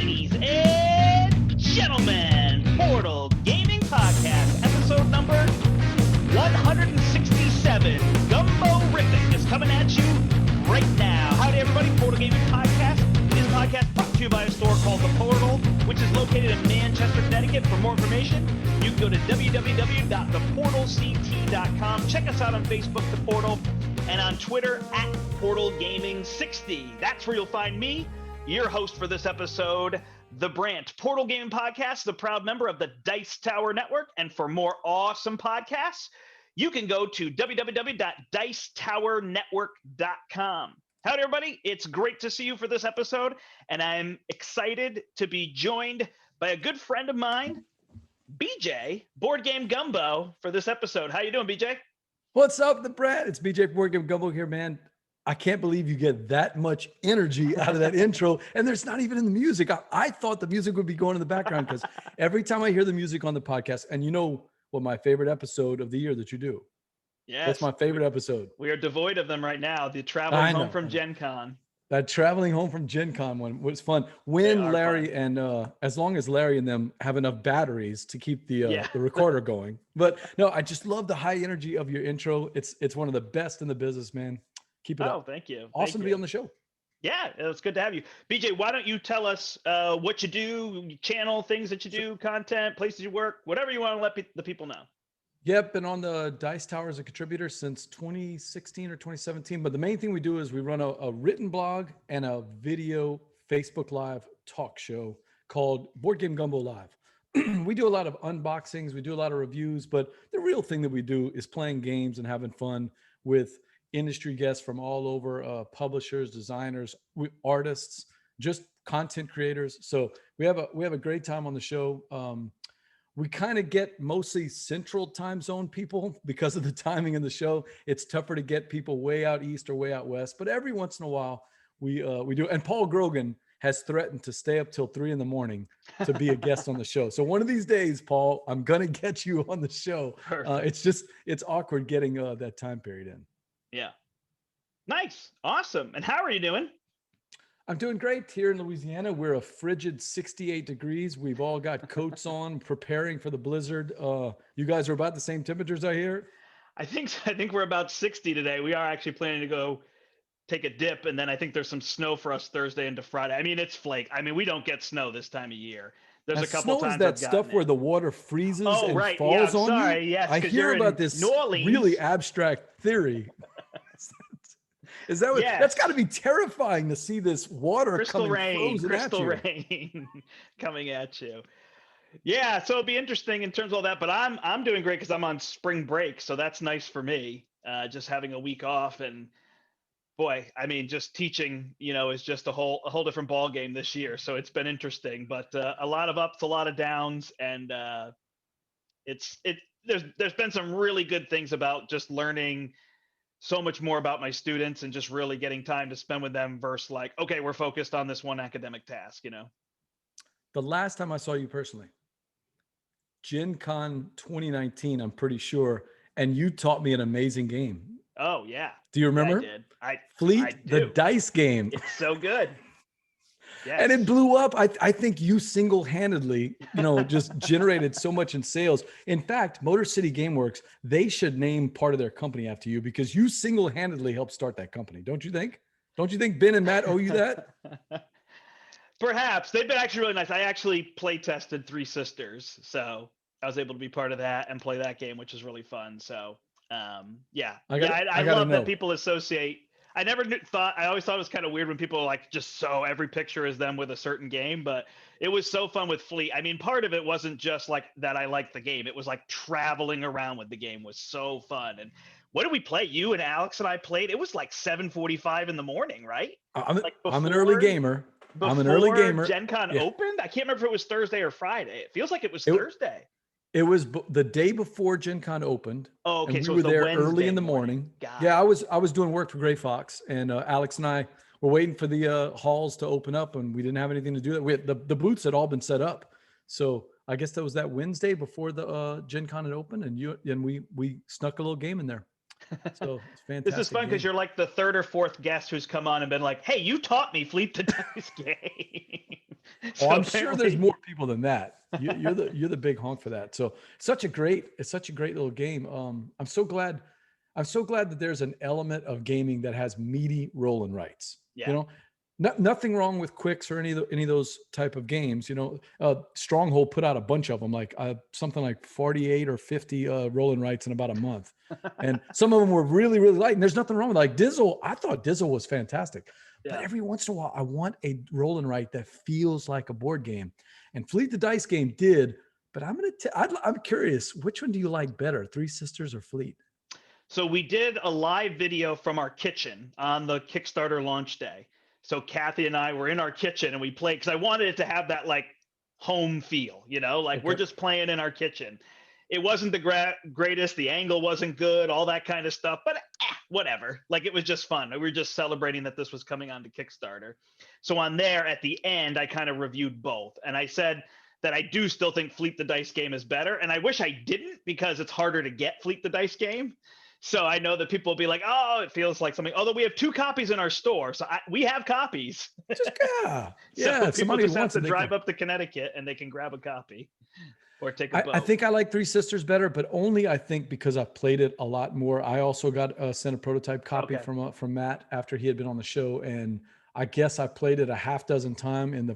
Ladies and gentlemen, Portal Gaming Podcast, episode number 167, Gumbo-rific, is coming at you right now. Howdy, everybody. Portal Gaming Podcast is a podcast brought to you by a store called The Portal, which is located in Manchester, Connecticut. For more information, you can go to www.theportalct.com. Check us out on Facebook, The Portal, and on Twitter at Portal Gaming 60. That's where you'll find me, your host for this episode, The Brant. Portal Gaming Podcast, the proud member of the Dice Tower Network. And for more awesome podcasts, you can go to www.dicetowernetwork.com. Howdy, everybody. It's great to see you for this episode, and I'm excited to be joined by a good friend of mine, BJ, Board Game Gumbo, for this episode. How you doing, BJ? What's up, the Brad? It's BJ Board Game Gumbo here, man. I can't believe you get that much energy out of that intro, and there's not even in the music. I thought the music would be going in the background because every time I hear the music on the podcast, and you know what my favorite episode of the year that you do. Yes. That's my favorite episode. We are devoid of them right now. The traveling home from Gen Con. That traveling home from Gen Con one was fun. When Larry fun. And as long as Larry and them have enough batteries to keep the recorder going. But no, I just love the high energy of your intro. It's one of the best in the business, man. Keep it up. Oh, thank you. Awesome to be on the show. Yeah, it's good to have you. BJ, why don't you tell us what you do, channel, things that you do, content, places you work, whatever you want to let the people know. Yep, been on the Dice Tower as a contributor since 2016 or 2017. But the main thing we do is we run a written blog and a video Facebook Live talk show called Board Game Gumbo Live. We do a lot of unboxings, we do a lot of reviews, but the real thing that we do is playing games and having fun with industry guests from all over, publishers, designers, artists, just content creators. So we have a great time on the show. We kind of get mostly central time zone people because of the timing of the show. It's tougher to get people way out east or way out west, but every once in a while we do. And Paul Grogan has threatened to stay up till 3 a.m. to be a guest on the show. So one of these days, Paul, I'm going to get you on the show. It's awkward getting that time period in. Yeah. Nice. Awesome. And how are you doing? I'm doing great here in Louisiana. We're a frigid 68 degrees. We've all got coats on, preparing for the blizzard. You guys are about the same temperatures, I hear? I think we're about 60 today. We are actually planning to go take a dip, and then I think there's some snow for us Thursday into Friday. I mean, it's flake. I mean, we don't get snow this time of year. There's a couple times. Snow is that stuff where the water freezes and falls on you? Yes, I hear about this really abstract theory. Is that what? Yes. That's got to be terrifying to see this water crystal rain coming at you. Yeah, so it'll be interesting in terms of all that. But I'm doing great because I'm on spring break, so that's nice for me. Just having a week off, and boy, I mean, just teaching, is just a whole different ball game this year. So it's been interesting, but a lot of ups, a lot of downs, and there's been some really good things about just learning so much more about my students and just really getting time to spend with them versus like, okay, we're focused on this one academic task, The last time I saw you personally, Gen Con 2019, I'm pretty sure, and you taught me an amazing game. Oh, yeah. Do you remember? Yeah, I did. Fleet, the dice game. It's so good. Yes. And it blew up. I think you single-handedly, just generated so much in sales. In fact, Motor City Gameworks, they should name part of their company after you because you single-handedly helped start that company. Don't you think? Don't you think Ben and Matt owe you that? Perhaps. They've been actually really nice. I actually play tested Three Sisters, so I was able to be part of that and play that game, which is really fun. So, yeah. I love that people associate. I always thought it was kind of weird when people like just so every picture is them with a certain game, but it was so fun with Fleet. I mean, part of it wasn't just like that I liked the game. It was like traveling around with the game was so fun. And what did we play? You and Alex and I played. It was like 7:45 in the morning, right? I'm an early gamer. I'm an early gamer. Gen Con opened? I can't remember if it was Thursday or Friday. It feels like it was Thursday. It was the day before Gen Con opened. Oh, okay. And So we were there Wednesday early in the morning. Yeah, I was doing work for Gray Fox, and Alex and I were waiting for the halls to open up, and we didn't have anything to do. We had, the booths had all been set up, so I guess that was that Wednesday before the Gen Con had opened, and we snuck a little game in there. So it's This is fantastic fun because game. you're like the third or fourth guest who's come on and been like, "Hey, you taught me Fleet the Dice game." Oh, So I'm sure there's apparently, more people than that. You're the big honk for that. So it's such a great little game. I'm so glad that there's an element of gaming that has meaty roll and writes. yeah, You know, nothing wrong with quicks or any of those type of games. You know, Stronghold put out a bunch of them, like something like 48 or 50 roll and writes in about a month, and some of them were really light. And there's nothing wrong with like Dizzle. I thought Dizzle was fantastic. But yeah. every once in a while, I want a roll and write that feels like a board game. And Fleet the Dice game did. But I'm curious, which one do you like better, Three Sisters or Fleet? So we did a live video from our kitchen on the Kickstarter launch day. So Kathy and I were in our kitchen and we played because I wanted it to have that like home feel, like we're Okay. just playing in our kitchen. It wasn't the greatest, the angle wasn't good, all that kind of stuff, but whatever. Like it was just fun. We were just celebrating that this was coming on to Kickstarter. So on there at the end, I kind of reviewed both. And I said that I do still think Fleet the Dice game is better. And I wish I didn't because it's harder to get Fleet the Dice game. So I know that people will be like, "Oh, it feels like something." Although we have 2 copies in our store, so we have copies. Just So if people somebody just have wants to it, they can. drive up to Connecticut and they can grab a copy or take a I boat. think I like Three Sisters better, but only I think because I've played it a lot more. I also got sent a prototype copy Okay. from Matt after he had been on the show, and I guess I played it a half dozen times in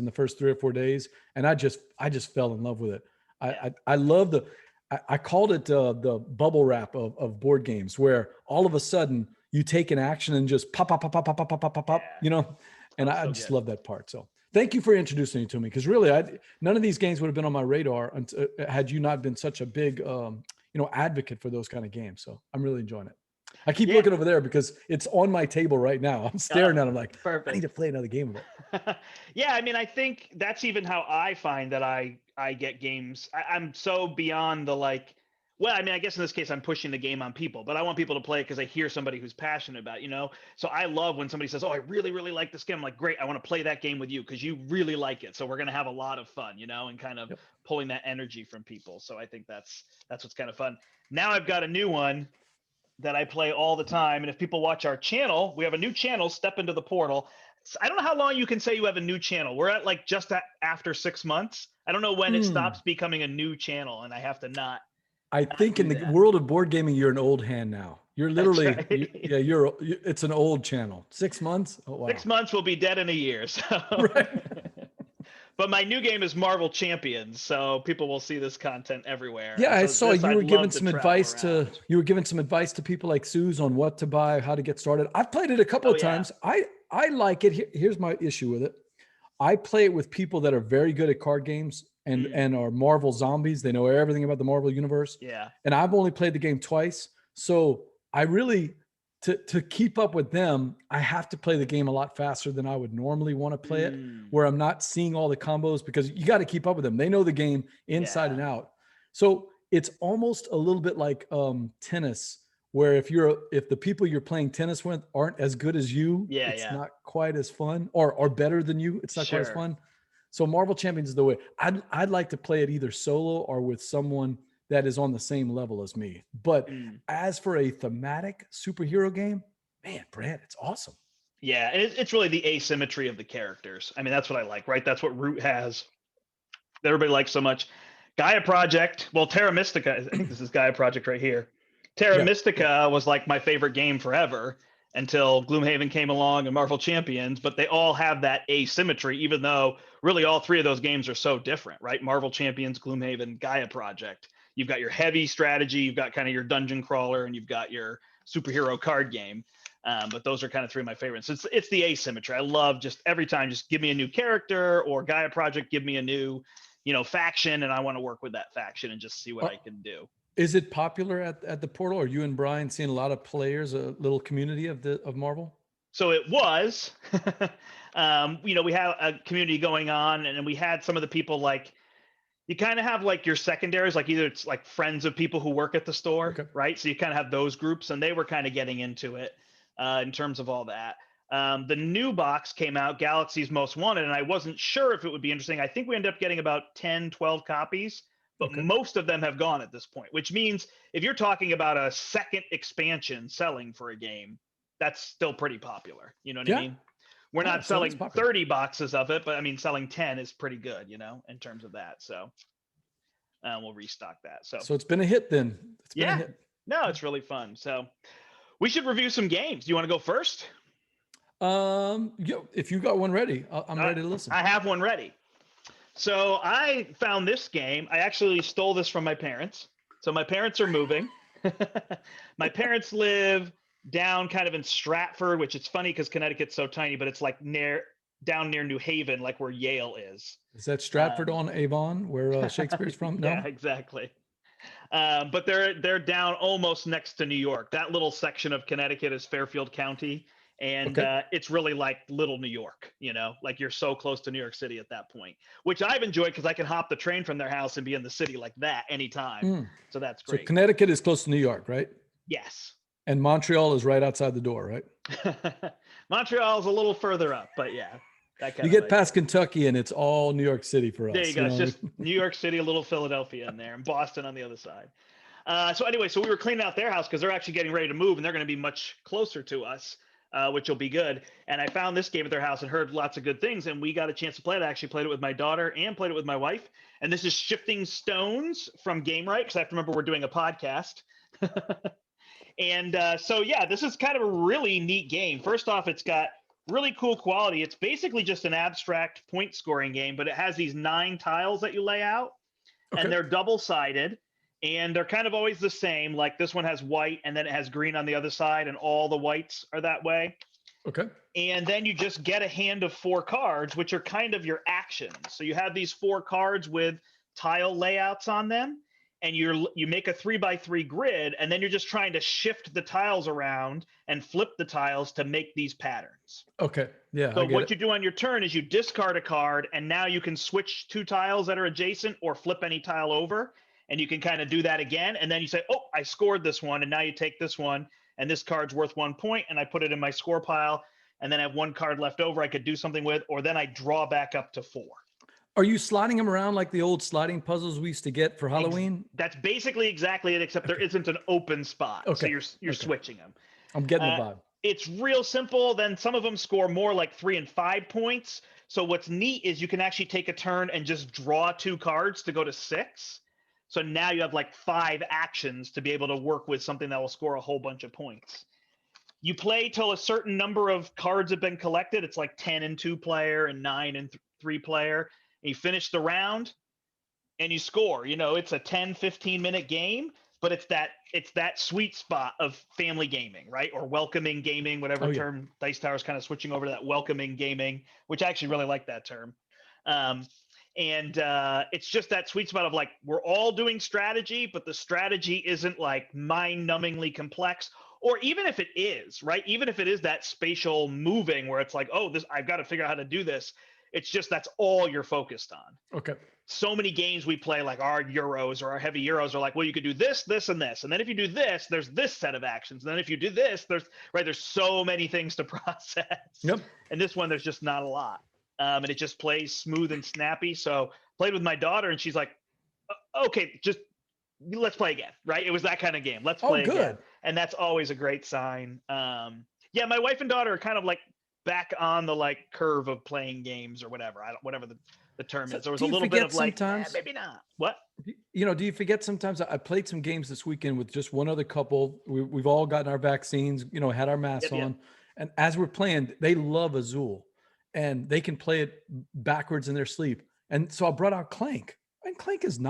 the first 3 or 4 days, and I just fell in love with it. Yeah. I love I called it the bubble wrap of board games, where all of a sudden you take an action and just pop, Yeah. and Oh, I so just good. love that part. So thank you for introducing it to me, because really, none of these games would have been on my radar had you not been such a big, advocate for those kind of games. So I'm really enjoying it. I keep Yeah. looking over there because it's on my table right now. I'm staring at it. I'm like, I need Perfect. to play another game of it. Yeah, I mean, I think that's even how I find that I get games. I'm so beyond the like. Well, I mean, I guess in this case, I'm pushing the game on people, but I want people to play because I hear somebody who's passionate about, So I love when somebody says, "Oh, I really, really like this game." I'm like, "Great, I want to play that game with you because you really like it. So we're gonna have a lot of fun, and kind of Yep. pulling that energy from people." So I think that's what's kind of fun. Now I've got a new one that I play all the time. And if people watch our channel, we have a new channel, Step Into the Portal. I don't know how long you can say you have a new channel. We're at like just after 6 months. I don't know when it stops becoming a new channel, and I have to not I think in do the that. world of board gaming, you're an old hand now. You're That's literally, right. it's an old channel. 6 months? Oh, wow. 6 months will be dead in a year. So. Right. But my new game is Marvel Champions, so people will see this content everywhere. Yeah, And I so saw this, you I'd were giving love to some travel advice to around. people like Suze on what to buy, how to get started. I've played it a couple Oh of yeah. times. I like it. Here's my issue with it. I play it with people that are very good at card games and are Marvel zombies. They know everything about the Marvel universe. Yeah. And I've only played the game twice. So I really to keep up with them, I have to play the game a lot faster than I would normally want to play it, where I'm not seeing all the combos, because you got to keep up with them. They know the game inside Yeah. and out. So it's almost a little bit like tennis, where if the people you're playing tennis with aren't as good as you, Yeah. it's Yeah. not quite as fun, or better than you, it's not quite as Sure. fun. So Marvel Champions is the way. I'd like to play it either solo or with someone that is on the same level as me. But as for a thematic superhero game, man, Brad, it's awesome. Yeah, and it's really the asymmetry of the characters. I mean, that's what I like, right? That's what Root has that everybody likes so much. Gaia Project, well, Terra Mystica, I think this is Gaia Project right here. Terra Yeah. Mystica was like my favorite game forever until Gloomhaven came along and Marvel Champions, but they all have that asymmetry, even though really all 3 of those games are so different, right? Marvel Champions, Gloomhaven, Gaia Project. You've got your heavy strategy, you've got kind of your dungeon crawler, and you've got your superhero card game. But those are kind of 3 of my favorites. It's the asymmetry. I love just every time, just give me a new character, or Gaia Project, give me a new, faction, and I want to work with that faction and just see what I can do. Is it popular at the portal? Are you and Brian seeing a lot of players, a little community of Marvel? So it was, we had a community going on, and then we had some of the people like, you kind of have like your secondaries, like either it's like friends of people who work at the store, Okay. right? So you kind of have those groups, and they were kind of getting into it in terms of all that. The new box came out, Galaxy's Most Wanted, and I wasn't sure if it would be interesting. I think we ended up getting about 10, 12 copies, but most of them have gone at this point, which means if you're talking about a second expansion selling for a game, that's still pretty popular. You know what I mean? We're not selling 30 boxes of it, but I mean, selling 10 is pretty good, you know, in terms of that. So we'll restock that. So it's been a hit then. It's been a hit. No, it's really fun. So we should review some games. Do you want to go first? If you got one ready, I'm ready to listen. I have one ready. So I found this game. I actually stole this from my parents. So my parents are moving. My parents live down kind of in Stratford, which it's funny because Connecticut's so tiny, but it's like down near New Haven, like where Yale is. Is that Stratford on Avon, where Shakespeare's from? No? Yeah, exactly. But they're down almost next to New York. That little section of Connecticut is Fairfield County. And it's really like little New York, you know, like you're so close to New York City at that point, which I've enjoyed because I can hop the train from their house and be in the city like that anytime. So that's great. So Connecticut is close to New York, right? Yes. And Montreal is right outside the door, right? Montreal is a little further up, but yeah. You get past Kentucky and it's all New York City for us. There you go. It's just New York City, a little Philadelphia in there, and Boston on the other side. So anyway, so we were cleaning out their house because they're actually getting ready to move and they're going to be much closer to us. Which will be good. And I found this game at their house and heard lots of good things. And we got a chance to play it. I actually played it with my daughter and played it with my wife. And this is Shifting Stones from Game Right, because I have to remember we're doing a podcast. And so, yeah, this is kind of a really neat game. First off, it's got really cool quality. It's basically just an abstract point scoring game, but it has these 9 tiles that you lay out. And they're double-sided. And they're kind of always the same. Like this one has white and then it has green on the other side and all the whites are that way. Okay. And then you just get a hand of 4 cards, which are kind of your actions. So you have these 4 cards with tile layouts on them and you make a 3x3 grid. And then you're just trying to shift the tiles around and flip the tiles to make these patterns. Okay. Yeah. So what you do on your turn is you discard a card and now you can switch 2 tiles that are adjacent or flip any tile over. And you can kind of do that again. And then you say, oh, I scored this one. And now you take this one. And this card's worth 1 point. And I put it in my score pile. And then I have 1 card left over I could do something with. Or then I draw back up to 4. Are you sliding them around like the old sliding puzzles we used to get for Halloween? That's basically exactly it, except there isn't an open spot. So you're switching them. I'm getting the vibe. It's real simple. Then some of them score more like 3 and 5 points. So what's neat is you can actually take a turn and just draw 2 cards to go to 6. So now you have like 5 actions to be able to work with something that will score a whole bunch of points. You play till a certain number of cards have been collected. It's like 10 and 2 player and 9 and 3 player. And you finish the round and you score. You know, it's a 10, 15-minute game, but it's that sweet spot of family gaming, right? Or welcoming gaming, whatever term. Dice Tower is kind of switching over to that welcoming gaming, which I actually really like that term. And it's just that sweet spot of like, we're all doing strategy, but the strategy isn't like mind-numbingly complex. Or even if it is, right? Even if it is that spatial moving where it's like, oh, I've got to figure out how to do this. It's just that's all you're focused on. Okay. So many games we play, like our Euros or our heavy Euros, are like, well, you could do this, this, and this. And then if you do this, there's this set of actions. And then if you do this, there's so many things to process. Yep. And this one, there's just not a lot. And it just plays smooth and snappy. So played with my daughter and she's like, okay, just let's play again. Right. It was that kind of game. Let's play again. And that's always a great sign. Yeah. My wife and daughter are kind of like back on the like curve of playing games or whatever. Whatever the term is. There was a little bit of like, maybe not. What? You know, do you forget sometimes? I played some games this weekend with just one other couple. We've all gotten our vaccines, you know, had our masks on. Yep. And as we're playing, they love Azul. And they can play it backwards in their sleep. And so I brought out Clank. And Clank is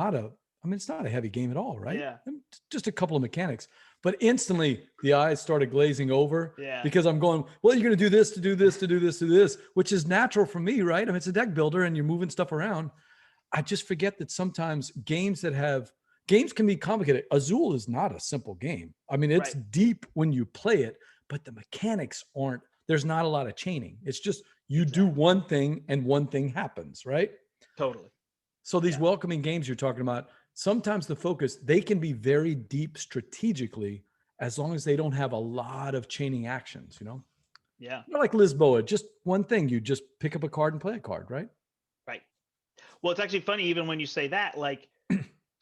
it's not a heavy game at all, right? Yeah. Just a couple of mechanics. But instantly the eyes started glazing over because I'm going, well, you're going to do this, to do this, to do this, to do this, which is natural for me, right? I mean, it's a deck builder and you're moving stuff around. I just forget that sometimes games can be complicated. Azul is not a simple game. I mean, it's deep when you play it, but the mechanics aren't. There's not a lot of chaining. It's just you do one thing and one thing happens, right? Totally. So these welcoming games you're talking about, sometimes the focus, they can be very deep strategically as long as they don't have a lot of chaining actions, you know? Yeah. Not like Lisboa, just one thing. You just pick up a card and play a card, right? Right. Well, it's actually funny, even when you say that, like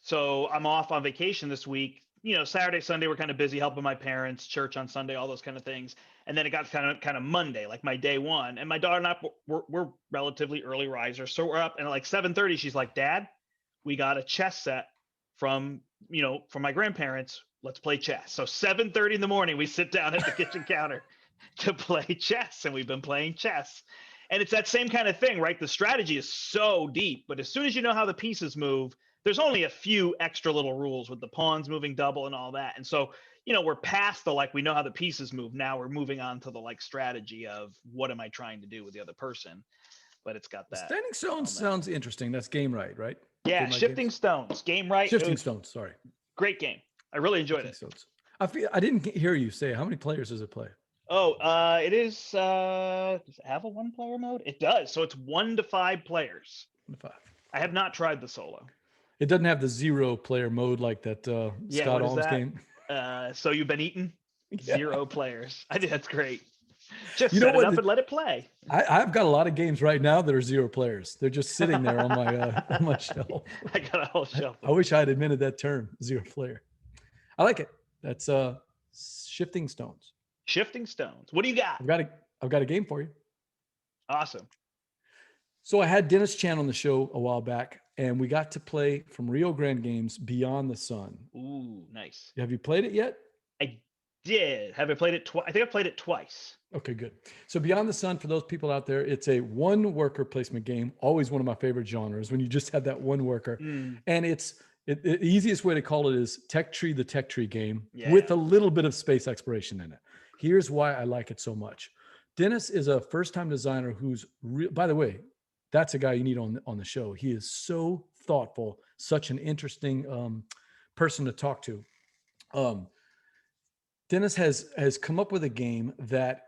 So I'm off on vacation this week. Saturday, Sunday, we're kind of busy helping my parents, church on Sunday, all those kind of things. And then it got kind of Monday, like my day one. And my daughter and I, we're relatively early risers. So we're up, and at like 7:30, she's like, Dad, we got a chess set from my grandparents. Let's play chess. So 7:30 in the morning, we sit down at the kitchen counter to play chess. And we've been playing chess. And it's that same kind of thing, right? The strategy is so deep, but as soon as you know how the pieces move, there's only a few extra little rules with the pawns moving double and all that. And so, we're past the, like, we know how the pieces move. Now we're moving on to the, like, strategy of what am I trying to do with the other person? But it's got that. Standing Stones sounds interesting. That's Game Right, right? Yeah, Shifting Stones. Game Right. Shifting Stones, sorry. Great game. I really enjoyed it. Stones. I didn't hear you say, how many players does it play? Oh, it is, does it have a 1-player mode? It does. So it's 1 to 5 players. 1 to 5. I have not tried the solo. It doesn't have the 0-player mode like that Scott Alms game. So You've Been Eaten? Yeah. 0 players. I think that's great. Just set it up and let it play. I've got a lot of games right now that are 0 players. They're just sitting there on my shelf. I got a whole shelf. I wish I had invented that term, 0 player. I like it. That's Shifting Stones. Shifting Stones. What do you got? I've got a game for you. Awesome. So I had Dennis Chan on the show a while back, and we got to play from Rio Grande Games Beyond the Sun. Ooh, nice. Have you played it yet? I did. Have I played it twice? I think I played it twice. Okay, good. So Beyond the Sun, for those people out there, it's a 1-worker placement game. Always one of my favorite genres when you just have that 1 worker. And the easiest way to call it is Tech Tree, the Tech Tree game, with a little bit of space exploration in it. Here's why I like it so much. Dennis is a first-time designer who's, by the way, that's a guy you need on the show. He is so thoughtful, such an interesting person to talk to. Dennis has come up with a game that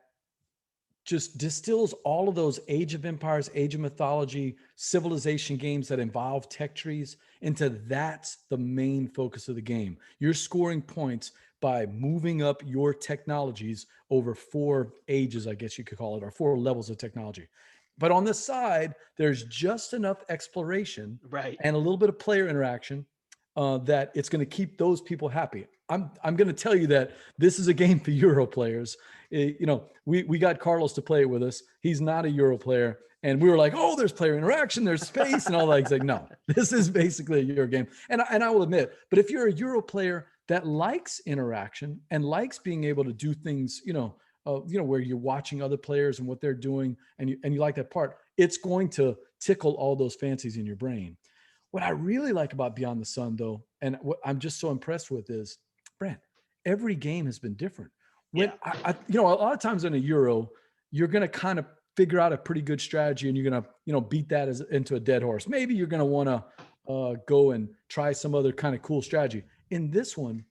just distills all of those Age of Empires, Age of Mythology, civilization games that involve tech trees into that's the main focus of the game. You're scoring points by moving up your technologies over 4 ages, I guess you could call it, or 4 levels of technology. But on the side, there's just enough exploration and a little bit of player interaction that it's going to keep those people happy. I'm going to tell you that this is a game for Euro players. We got Carlos to play it with us. He's not a Euro player. And we were like, oh, there's player interaction, there's space and all that. He's like, no, this is basically a Euro game. And I will admit, but if you're a Euro player that likes interaction and likes being able to do things, where you're watching other players and what they're doing, and you like that part, it's going to tickle all those fancies in your brain. What I really like about Beyond the Sun, though, and what I'm just so impressed with is, Brent, every game has been different. When a lot of times in a Euro, you're going to kind of figure out a pretty good strategy, and you're going to, beat that into a dead horse. Maybe you're going to want to go and try some other kind of cool strategy. In this one,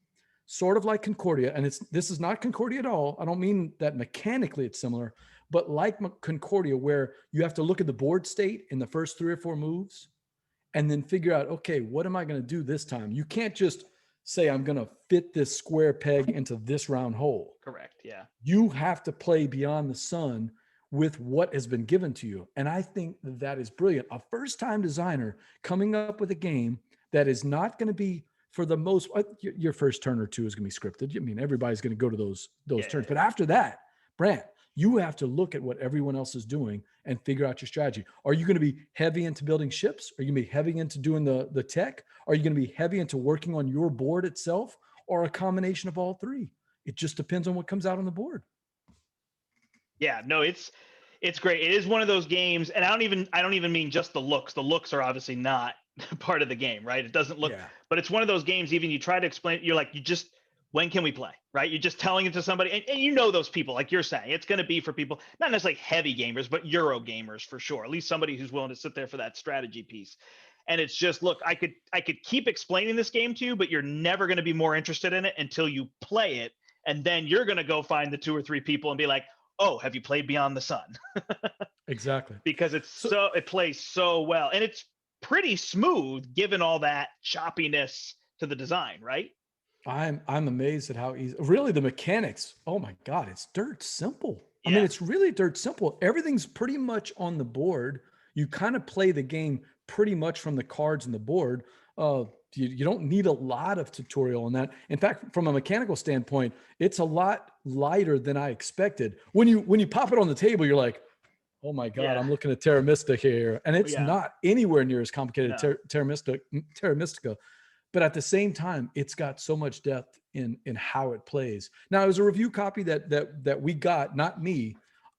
sort of like Concordia, and this is not Concordia at all. I don't mean that mechanically it's similar, but like Concordia, where you have to look at the board state in the first 3 or 4 moves and then figure out, okay, what am I going to do this time? You can't just say, I'm going to fit this square peg into this round hole. Correct. Yeah. You have to play Beyond the Sun with what has been given to you. And I think that is brilliant. A first-time designer coming up with a game that is not going to be, for the most, your first turn or 2 is going to be scripted. I mean, everybody's going to go to those turns. But after that, Brant, you have to look at what everyone else is doing and figure out your strategy. Are you going to be heavy into building ships? Are you going to be heavy into doing the tech? Are you going to be heavy into working on your board itself, or a combination of all 3? It just depends on what comes out on the board. Yeah, no, it's great. It is one of those games, and I don't even mean just the looks. The looks are obviously not part of the game, right? It doesn't look, but it's one of those games, even you try to explain, you're like, when can we play, right? You're just telling it to somebody, and those people, like you're saying, it's going to be for people, not necessarily heavy gamers, but Euro gamers for sure. At least somebody who's willing to sit there for that strategy piece. And it's just, look, I could keep explaining this game to you, but you're never going to be more interested in it until you play it. And then you're going to go find the 2 or 3 people and be like, oh, have you played Beyond the Sun? Exactly. Because it plays so well, and it's pretty smooth given all that choppiness to the design, right? I'm amazed at how easy, really, the mechanics. Oh my God, it's dirt simple. I mean, it's really dirt simple. Everything's pretty much on the board. You kind of play the game pretty much from the cards and the board. You don't need a lot of tutorial on that. In fact, from a mechanical standpoint, it's a lot lighter than I expected. When you pop it on the table, you're like, oh my God, I'm looking at Terra Mystica here. And it's not anywhere near as complicated as Terra Mystica. But at the same time, it's got so much depth in how it plays. Now, it was a review copy that we got, not me.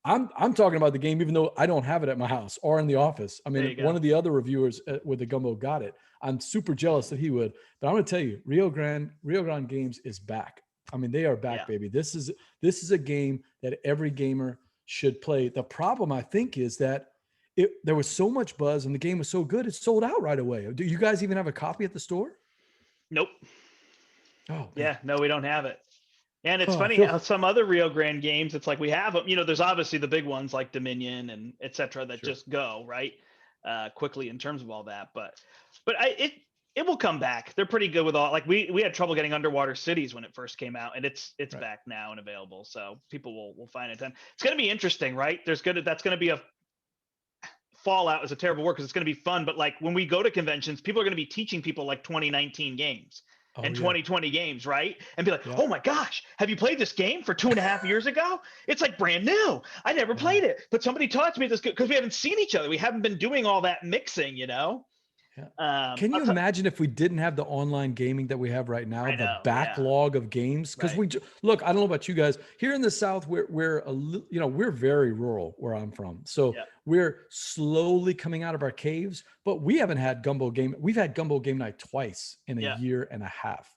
I'm talking about the game, even though I don't have it at my house or in the office. I mean, one of the other reviewers with the Gumbo got it. I'm super jealous that he would. But I'm going to tell you, Rio Grande Games is back. I mean, they are back, baby. This is a game that every gamer should play. The problem, I think, is that there was so much buzz and the game was so good, it sold out right away. Do you guys even have a copy at the store? Nope. Oh, yeah, no, we don't have it. And it's funny how some other Rio Grande games, it's like we have them. You know, there's obviously the big ones like Dominion and et cetera that just go right quickly in terms of all that. But it will come back. They're pretty good with all. Like we had trouble getting Underwater Cities when it first came out, and it's back now and available. So people will find it. And it's going to be interesting, right? That's going to be a fallout is a terrible word because it's going to be fun. But like when we go to conventions, people are going to be teaching people like 2019 games. And 2020 games, right? And be like, oh my gosh, have you played this game for 2.5 years ago? It's like brand new. I never played it, but somebody taught me this because we haven't seen each other. We haven't been doing all that mixing, you know? Yeah. Can you imagine if we didn't have the online gaming that we have right now, the backlog of games? Because look, I don't know about you guys here in the South, we're very rural where I'm from. So we're slowly coming out of our caves, but we haven't had Gumbo game. We've had Gumbo game night twice in a year and a half.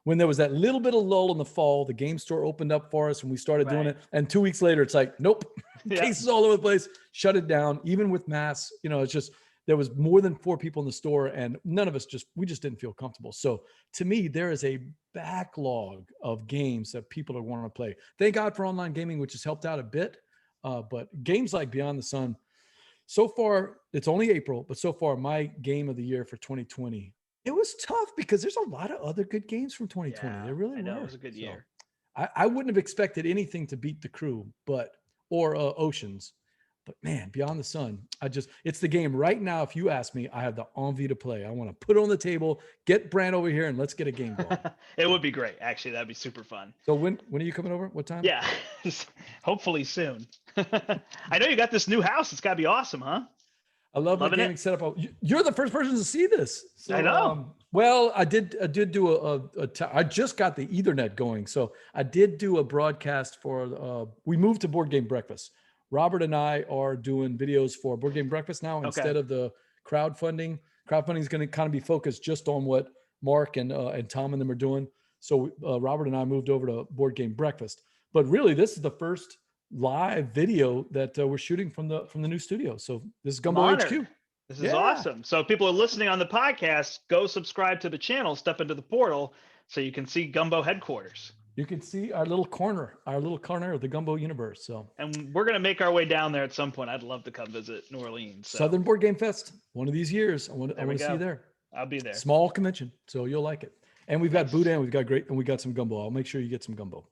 When there was that little bit of lull in the fall, the game store opened up for us and we started doing it. And 2 weeks later, it's like, nope, cases all over the place, shut it down. Even with masks, it's just, there was more than 4 people in the store and none of us we just didn't feel comfortable. So to me, there is a backlog of games that people are wanting to play. Thank God for online gaming, which has helped out a bit. But games like Beyond the Sun, so far, it's only April, but so far my game of the year for 2020, it was tough because there's a lot of other good games from 2020. There really were. I know, it was a good year. I wouldn't have expected anything to beat The Crew, or Oceans. But man, Beyond the Sun, it's the game right now. If you ask me, I have the envie to play. I want to put it on the table, get Brand over here, and let's get a game going. It would be great. Actually, that'd be super fun. So when are you coming over? What time? Yeah, hopefully soon. I know you got this new house. It's got to be awesome, huh? I love the gaming setup. You're the first person to see this. So, I know. Well, I did do I just got the Ethernet going. So I did do a broadcast for, we moved to Board Game Breakfast. Robert and I are doing videos for Board Game Breakfast now instead of the crowdfunding. Crowdfunding is going to kind of be focused just on what Mark and Tom and them are doing. So Robert and I moved over to Board Game Breakfast. But really, this is the first live video that we're shooting from the new studio. So this is Gumbo HQ. This is awesome. So if people are listening on the podcast, go subscribe to the channel, step into the portal so you can see Gumbo headquarters. You can see our little corner of the Gumbo universe. So, and we're going to make our way down there at some point. I'd love to come visit New Orleans. So. Southern Board Game Fest, one of these years. I want to see you there. I'll be there. Small convention, so you'll like it. And we've got Boudin, we got some Gumbo. I'll make sure you get some Gumbo.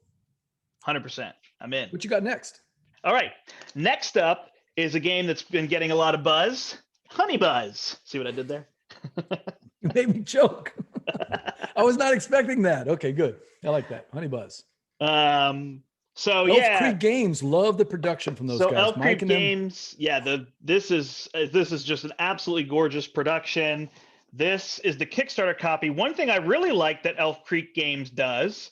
100%. I'm in. What you got next? All right. Next up is a game that's been getting a lot of buzz. Honey Buzz. See what I did there? You made me joke. I was not expecting that. Okay, good. I like that. Honey Buzz. So Elf Creek Games, love the production from those guys. Elf Creek Games, this is just an absolutely gorgeous production. This is the Kickstarter copy. One thing I really like that Elf Creek Games does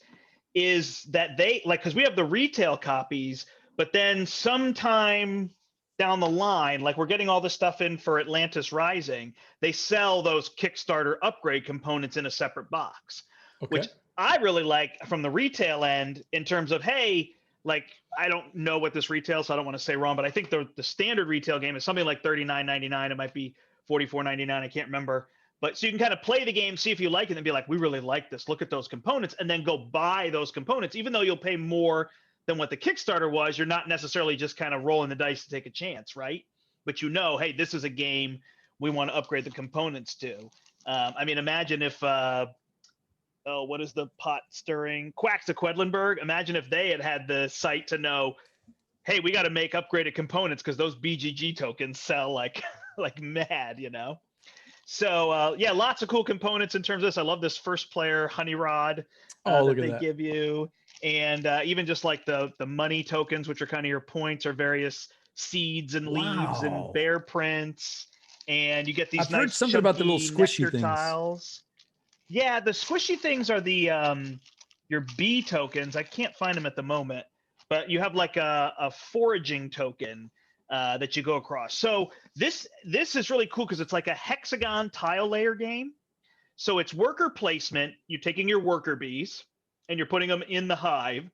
is that they because we have the retail copies, but then sometime down the line, like we're getting all this stuff in for Atlantis Rising, they sell those Kickstarter upgrade components in a separate box, which I really like from the retail end in terms of, hey, like, I don't know what this retails, so I don't want to say wrong, but I think the standard retail game is something like $39.99. It might be $44.99. I can't remember. But so you can kind of play the game, see if you like it, and be like, we really like this. Look at those components, and then go buy those components. Even though you'll pay more than what the Kickstarter was, you're not necessarily just kind of rolling the dice to take a chance, right? But hey, this is a game we want to upgrade the components to. I mean, imagine if, what is the pot stirring? Quacks of Quedlinburg. Imagine if they had the sight to know, hey, we got to make upgraded components because those BGG tokens sell like mad, So yeah, lots of cool components in terms of this. I love this first player honey rod that they give you, and even just like the money tokens, which are kind of your points, or various seeds and leaves and bear prints, and you get these I've heard nice something about the little squishy nectar things. tiles. Yeah, the squishy things are the your bee tokens. I can't find them at the moment, but you have like a foraging token that you go across. So this is really cool because it's like a hexagon tile layer game. So it's worker placement. You're taking your worker bees and you're putting them in the hive,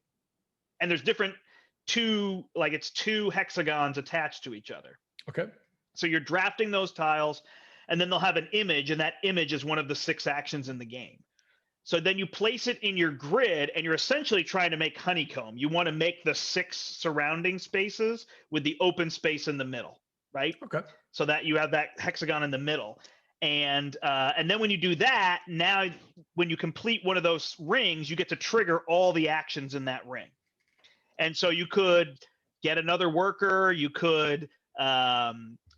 and there's different two hexagons attached to each other. Okay. So you're drafting those tiles, and then they'll have an image, and that image is one of the 6 actions in the game. So then you place it in your grid, and you're essentially trying to make honeycomb. You want to make the 6 surrounding spaces with the open space in the middle, right? Okay. So that you have that hexagon in the middle. And then when you do that, now when you complete one of those rings, you get to trigger all the actions in that ring. And so you could get another worker. You could go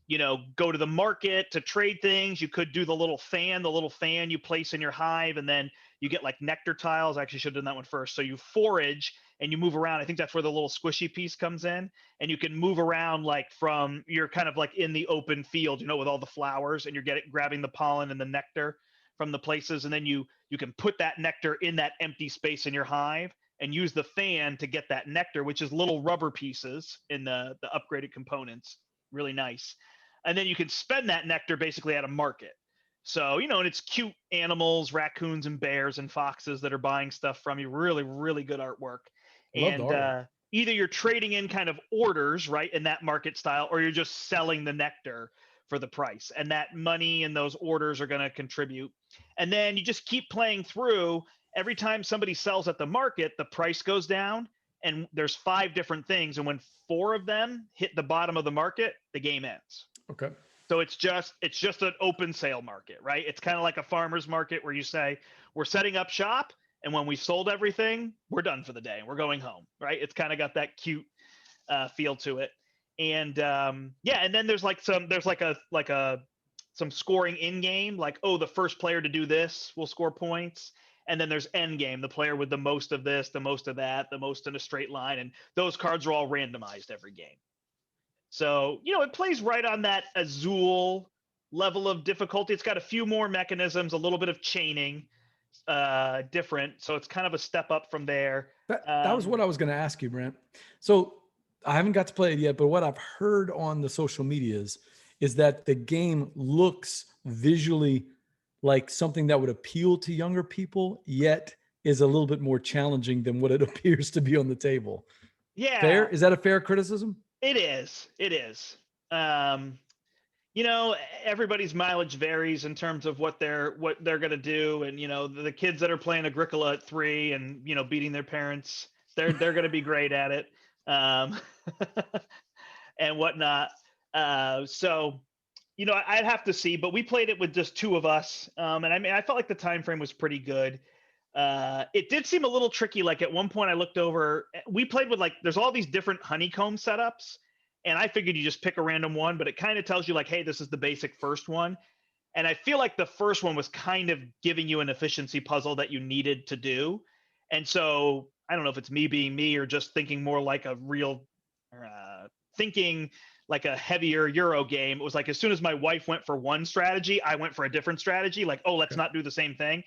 to the market to trade things. You could do the little fan you place in your hive, and then you get like nectar tiles. I actually should have done that one first. So you forage and you move around. I think that's where the little squishy piece comes in, and you can move around like you're kind of like in the open field, with all the flowers, and you're grabbing the pollen and the nectar from the places, and then you can put that nectar in that empty space in your hive and use the fan to get that nectar, which is little rubber pieces in the upgraded components. Really nice. And then you can spend that nectar basically at a market. So, and it's cute animals, raccoons and bears and foxes that are buying stuff from you. Really, really good artwork. Love the artwork. Either you're trading in kind of orders, right, in that market style, or you're just selling the nectar for the price. And that money and those orders are going to contribute. And then you just keep playing through. Every time somebody sells at the market, the price goes down, and there's 5 different things. And when 4 of them hit the bottom of the market, the game ends. Okay. So it's just an open sale market, right? It's kind of like a farmer's market where you say, we're setting up shop, and when we've sold everything, we're done for the day and we're going home, right? It's kind of got that cute feel to it. And and then there's some scoring in game, like, oh, the first player to do this will score points. And then there's end game, the player with the most of this, the most of that, the most in a straight line. And those cards are all randomized every game. So, it plays right on that Azul level of difficulty. It's got a few more mechanisms, a little bit of chaining, different. So it's kind of a step up from there. That was what I was going to ask you, Brent. So I haven't got to play it yet, but what I've heard on the social medias is that the game looks visually like something that would appeal to younger people, yet is a little bit more challenging than what it appears to be on the table. Yeah. Fair? Is that a fair criticism? It is. It is. Everybody's mileage varies in terms of what they're going to do. And, the kids that are playing Agricola at 3 and, beating their parents, they're going to be great at it. And whatnot. So, I'd have to see, but we played it with just 2 of us. And I felt like the time frame was pretty good. It did seem a little tricky. Like at one point I looked over, we played with there's all these different honeycomb setups, and I figured you just pick a random one, but it kind of tells you like, hey, this is the basic first one. And I feel like the first one was kind of giving you an efficiency puzzle that you needed to do. And so I don't know if it's me being me or just thinking more like a real thinking like a heavier Euro game. It was like, as soon as my wife went for one strategy, I went for a different strategy. Like, oh, let's not do the same thing.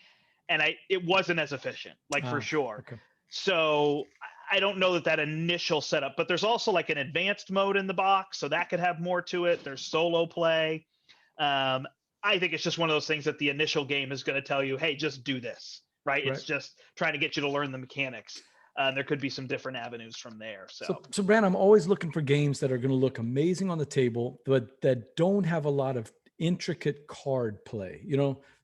And it wasn't as efficient, for sure. Okay. So I don't know that initial setup, but there's also like an advanced mode in the box. So that could have more to it. There's solo play. I think it's just one of those things that the initial game is going to tell you, hey, just do this, right? It's just trying to get you to learn the mechanics. There could be some different avenues from there. So Brand, I'm always looking for games that are going to look amazing on the table, but that don't have a lot of intricate card play.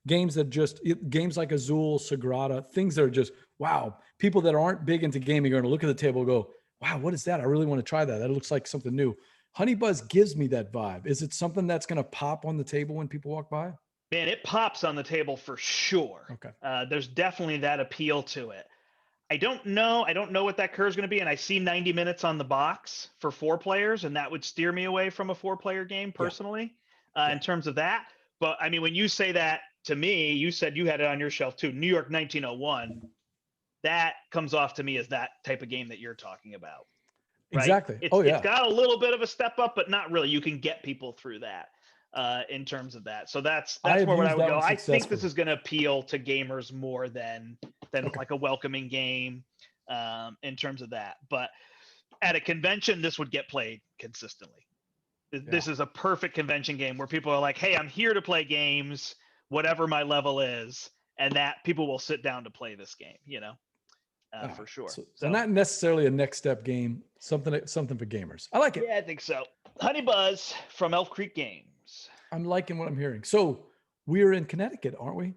Games like Azul, Sagrada, things that are just, wow. People that aren't big into gaming are going to look at the table and go, wow, what is that? I really want to try that. That looks like something new. Honey Buzz gives me that vibe. Is it something that's going to pop on the table when people walk by? Man, it pops on the table for sure. Okay. There's definitely that appeal to it. I don't know what that curve is going to be. And I see 90 minutes on the box for 4 players, and that would steer me away from a 4-player game personally, in terms of that. But I mean, when you say that to me, you said you had it on your shelf too. New York 1901. That comes off to me as that type of game that you're talking about. Right? Exactly. Oh yeah. It's got a little bit of a step up, but not really. You can get people through that in terms of that. So that's more what I would go. I think this is going to appeal to gamers more than like a welcoming game in terms of that. But at a convention, this would get played consistently. This is a perfect convention game where people are like, "Hey, I'm here to play games, whatever my level is," and that people will sit down to play this game. For sure. So not necessarily a next step game, something for gamers. I like it. Yeah, I think so. Honey Buzz from Elf Creek Games. I'm liking what I'm hearing. So we're in Connecticut, aren't we?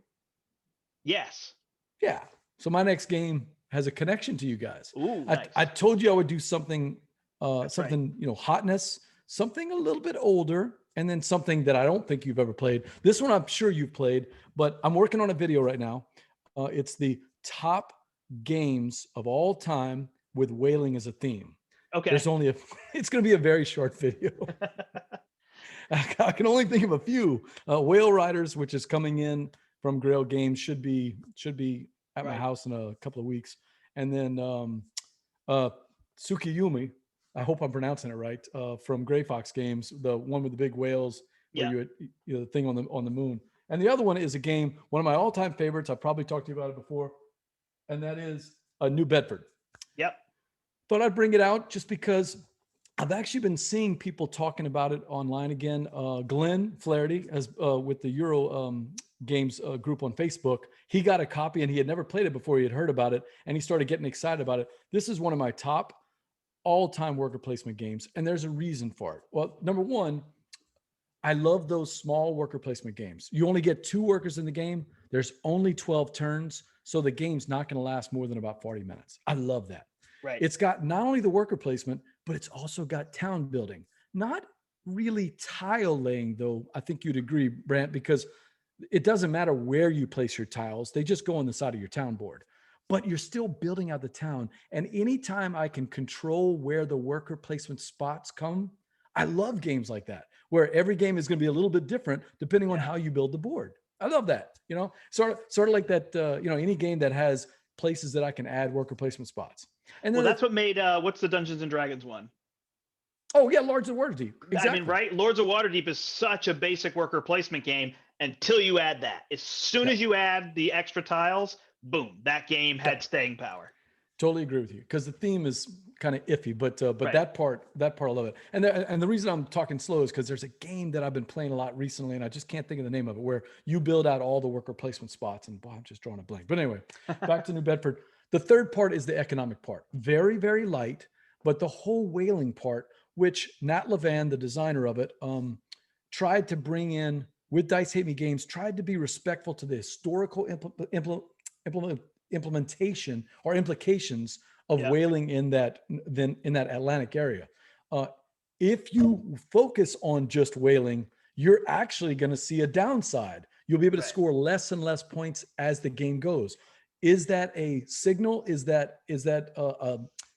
Yes. Yeah. So my next game has a connection to you guys. Ooh, nice. I told you I would do something, hotness, something a little bit older, and then something that I don't think you've ever played. This one I'm sure you've played, but I'm working on a video right now. It's the top games of all time with whaling as a theme. Okay. There's only it's going to be a very short video. I can only think of a few. Whale Riders, which is coming in from Grail Games, should be at my house in a couple of weeks. And then Tsukiyumi, I hope I'm pronouncing it right, from Gray Fox Games, the one with the big whales, where you had the thing on the moon. And the other one is a game, one of my all-time favorites. I've probably talked to you about it before, and that is New Bedford. Yep. Thought I'd bring it out just because I've actually been seeing people talking about it online again. Glenn Flaherty, as with the Euro Games group on Facebook, he got a copy and he had never played it before. He had heard about it and he started getting excited about it. This is one of my top all-time worker placement games, and there's a reason for it. Well, number one, I love those small worker placement games. You only get 2 workers in the game. There's only 12 turns, so the game's not going to last more than about 40 minutes. I love that. Right. It's got not only the worker placement, but it's also got town building. Not really tile laying, though. I think you'd agree, Brant, because it doesn't matter where you place your tiles. They just go on the side of your town board. But you're still building out the town. And anytime I can control where the worker placement spots come, I love games like that, where every game is going to be a little bit different depending on how you build the board. I love that, sort of like that, any game that has places that I can add worker placement spots. And then that's what made, what's the Dungeons and Dragons one? Oh yeah, Lords of Waterdeep. Exactly. I mean, right? Lords of Waterdeep is such a basic worker placement game until you add that. As soon as you add the extra tiles, boom, that game had staying power. Totally agree with you, because the theme is kind of iffy, but right. that part I love it. And the reason I'm talking slow is because there's a game that I've been playing a lot recently, and I just can't think of the name of it, where you build out all the worker placement spots. And boy, I'm just drawing a blank. But anyway, back to New Bedford. The third part is the economic part. Very, very light, but the whole whaling part, which Nat Levan, the designer of it, tried to bring in with Dice Hate Me Games, tried to be respectful to the historical implementation or implications of whaling in that Atlantic area. If you focus on just whaling, you're actually going to see a downside. You'll be able to score less and less points as the game goes. Is that a signal? Is that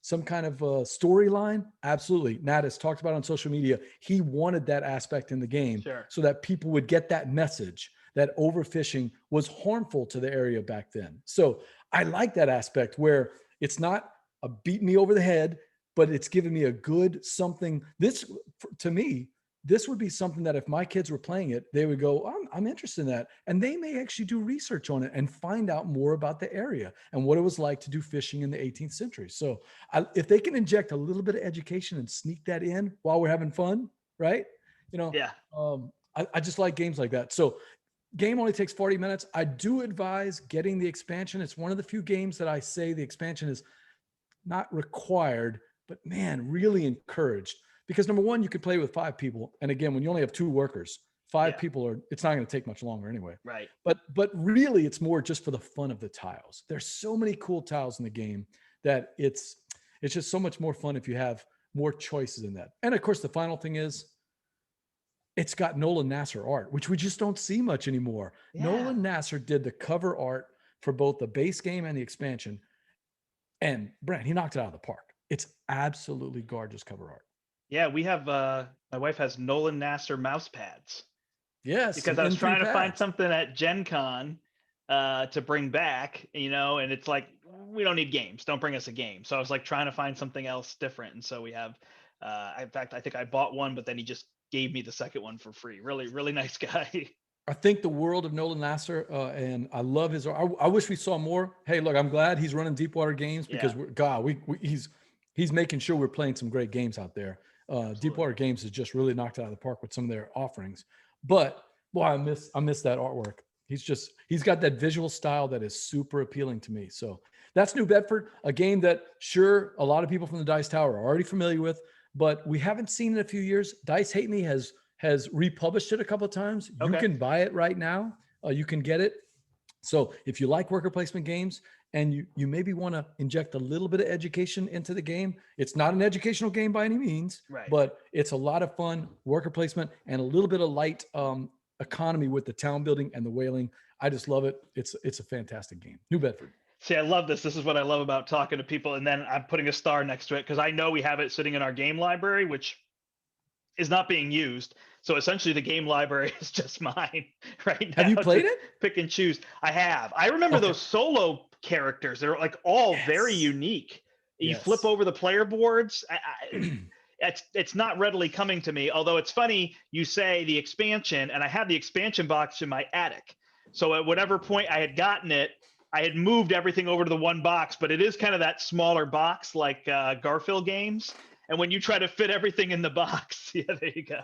some kind of storyline? Absolutely. Nat has talked about it on social media. He wanted that aspect in the game so that people would get that message that overfishing was harmful to the area back then. So I like that aspect where it's not a beat me over the head, but it's giving me a good something. This, to me, this would be something that if my kids were playing it, they would go, I'm interested in that. And they may actually do research on it and find out more about the area and what it was like to do fishing in the 18th century. So if they can inject a little bit of education and sneak that in while we're having fun, right? I just like games like that. So game only takes 40 minutes. I do advise getting the expansion. It's one of the few games that I say the expansion is not required, but man, really encouraged. Because number one, you could play with 5 people. And again, when you only have 2 workers, 5 people it's not going to take much longer anyway. Right. But really it's more just for the fun of the tiles. There's so many cool tiles in the game that it's just so much more fun if you have more choices in that. And of course, the final thing is it's got Nolan Nasser art, which we just don't see much anymore. Yeah. Nolan Nasser did the cover art for both the base game and the expansion. And Brent, he knocked it out of the park. It's absolutely gorgeous cover art. Yeah, we have, my wife has Nolan Nasser mouse pads. Yes, because I was in 3 trying to find packs. something at Gen Con to bring back, and it's like, we don't need games. Don't bring us a game. So I was like trying to find something else different. And so we have, in fact, I think I bought one, but then he just gave me the second one for free. Really, really nice guy. I think the world of Nolan Lasser, and I love his. I wish we saw more. Hey, look, I'm glad he's running Deepwater Games because he's making sure we're playing some great games out there. Deepwater Games has just really knocked it out of the park with some of their offerings. But boy, I miss that artwork. He's got that visual style that is super appealing to me. So that's New Bedford, a game that sure a lot of people from the Dice Tower are already familiar with, but we haven't seen in a few years. Dice Hate Me has republished it a couple of times. You can buy it right now. You can get it. So if you like worker placement games and you maybe want to inject a little bit of education into the game, it's not an educational game by any means, but it's a lot of fun worker placement and a little bit of light economy with the town building and the whaling. I just love it. It's a fantastic game. New Bedford. See, I love this. This is what I love about talking to people. And then I'm putting a star next to it because I know we have it sitting in our game library, which is not being used. So essentially the game library is just mine right now. Have you played it? Pick and choose. I have. I remember those solo characters. They're like all very unique. You flip over the player boards. It's not readily coming to me, although it's funny you say the expansion, and I have the expansion box in my attic. So at whatever point I had gotten it, I had moved everything over to the one box, but it is kind of that smaller box like Garfield games. And when you try to fit everything in the box, yeah, there you go.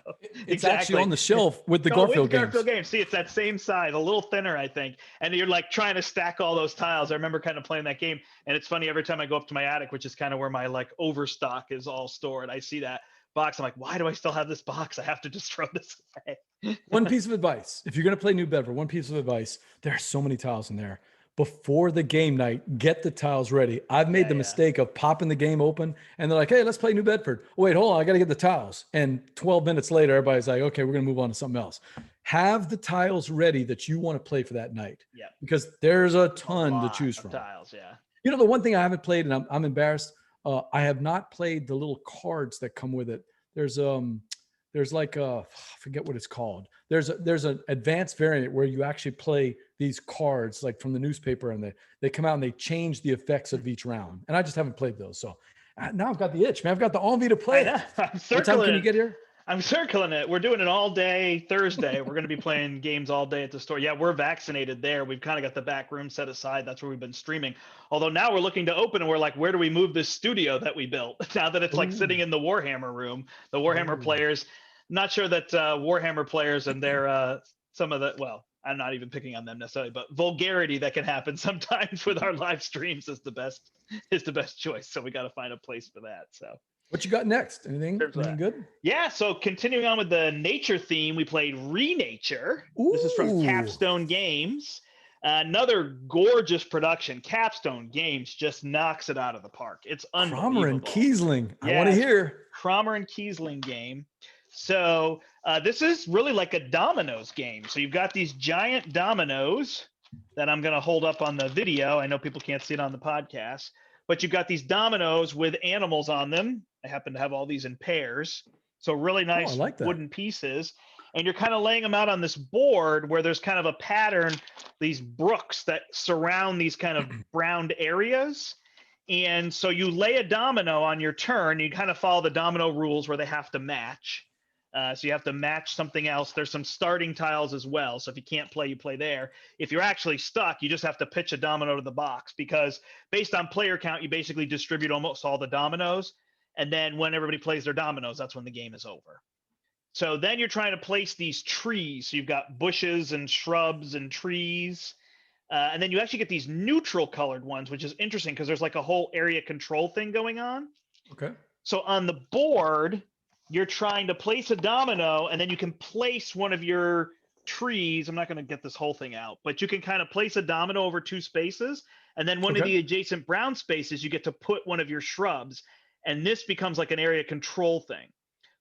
It's actually on the shelf with the Garfield games. See, it's that same size, a little thinner, I think. And you're like trying to stack all those tiles. I remember kind of playing that game. And it's funny, every time I go up to my attic, which is kind of where my like overstock is all stored, I see that box. I'm like, why do I still have this box? I have to just throw this away. One piece of advice. If you're going to play New Bedford, one piece of advice, there are so many tiles in there. Before the game night, get the tiles ready. I've made the mistake of popping the game open and they're like, hey, let's play New Bedford. Oh, wait, hold on. I got to get the tiles. And 12 minutes later, everybody's like, okay, we're going to move on to something else. Have the tiles ready that you want to play for that night. Yeah. Because there's a ton to choose from. Tiles, yeah. You know, the one thing I haven't played, and I'm embarrassed, I have not played the little cards that come with it. There's like I forget what it's called. There's an advanced variant where you actually play these cards like from the newspaper, and they come out and they change the effects of each round. And I just haven't played those. So now I've got the itch, man. I've got the envie to play it. What time can you get here? I'm circling it. We're doing it all day Thursday. We're going to be playing games all day at the store. Yeah, we're vaccinated there. We've kind of got the back room set aside. That's where we've been streaming. Although now we're looking to open and we're like, where do we move this studio that we built? Now that it's like sitting in the Warhammer room, the Warhammer players, not sure that Warhammer players and their some of the, well, I'm not even picking on them necessarily, but vulgarity that can happen sometimes with our live streams is the best choice. So we got to find a place for that. So. What you got next? Anything good? Yeah, so continuing on with the nature theme, we played Renature. This is from Capstone Games. Another gorgeous production. Capstone Games just knocks it out of the park. It's unbelievable. Cromer and Kiesling. I want to hear. Cromer and Kiesling game. So this is really like a dominoes game. So you've got these giant dominoes that I'm going to hold up on the video. I know people can't see it on the podcast. But you've got these dominoes with animals on them. I happen to have all these in pairs. So really nice wooden pieces. And you're kind of laying them out on this board where there's kind of a pattern, these brooks that surround these kind of browned areas. And so you lay a domino on your turn. You kind of follow the domino rules where they have to match. So you have to match something else. There's some starting tiles as well. So if you can't play, you play there. If you're actually stuck, you just have to pitch a domino to the box because based on player count, you basically distribute almost all the dominoes. And then when everybody plays their dominoes, that's when the game is over. So then you're trying to place these trees. So you've got bushes and shrubs and trees. And then you actually get these neutral colored ones, which is interesting because there's like a whole area control thing going on. Okay. So on the board, you're trying to place a domino and then you can place one of your trees. I'm not going to get this whole thing out, but you can kind of place a domino over two spaces. And then one of the adjacent brown spaces, you get to put one of your shrubs. And this becomes like an area control thing.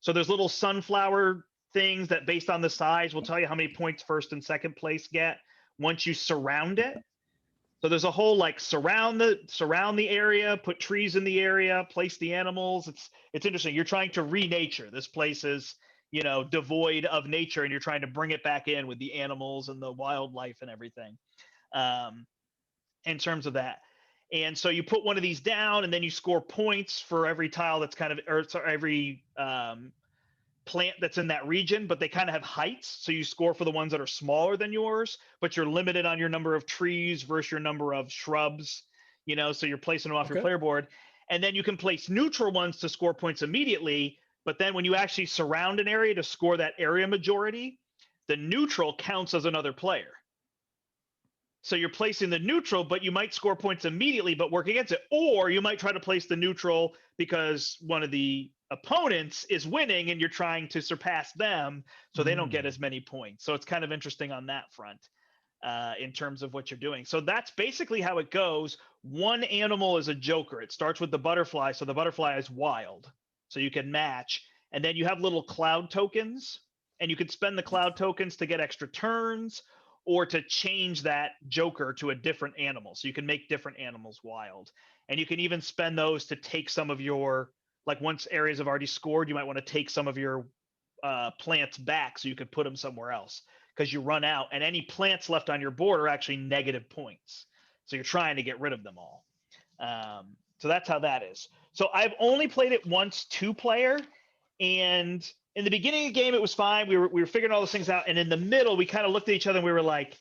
So there's little sunflower things that based on the size will tell you how many points first and second place get once you surround it. So there's a whole like surround the area, put trees in the area, place the animals. It's interesting. You're trying to renature. This place is, devoid of nature, and you're trying to bring it back in with the animals and the wildlife and everything, in terms of that. And so you put one of these down, and then you score points for every tile that's every plant that's in that region, but they kind of have heights. So you score for the ones that are smaller than yours, but you're limited on your number of trees versus your number of shrubs, so you're placing them off your player board. And then you can place neutral ones to score points immediately. But then when you actually surround an area to score that area majority, the neutral counts as another player. So you're placing the neutral, but you might score points immediately, but work against it. Or you might try to place the neutral because one of the opponents is winning and you're trying to surpass them, so they don't get as many points. So it's kind of interesting on that front, in terms of what you're doing. So that's basically how it goes. One animal is a joker. It starts with the butterfly. So the butterfly is wild. So you can match. And then you have little cloud tokens, and you can spend the cloud tokens to get extra turns, or to change that joker to a different animal. So you can make different animals wild. And you can even spend those to take some of your, like once areas have already scored, you might want to take some of your plants back so you could put them somewhere else, because you run out, and any plants left on your board are actually negative points. So you're trying to get rid of them all. So that's how that is. So I've only played it once 2-player, and in the beginning of the game, it was fine. We were figuring all those things out. And in the middle, we kind of looked at each other and we were like,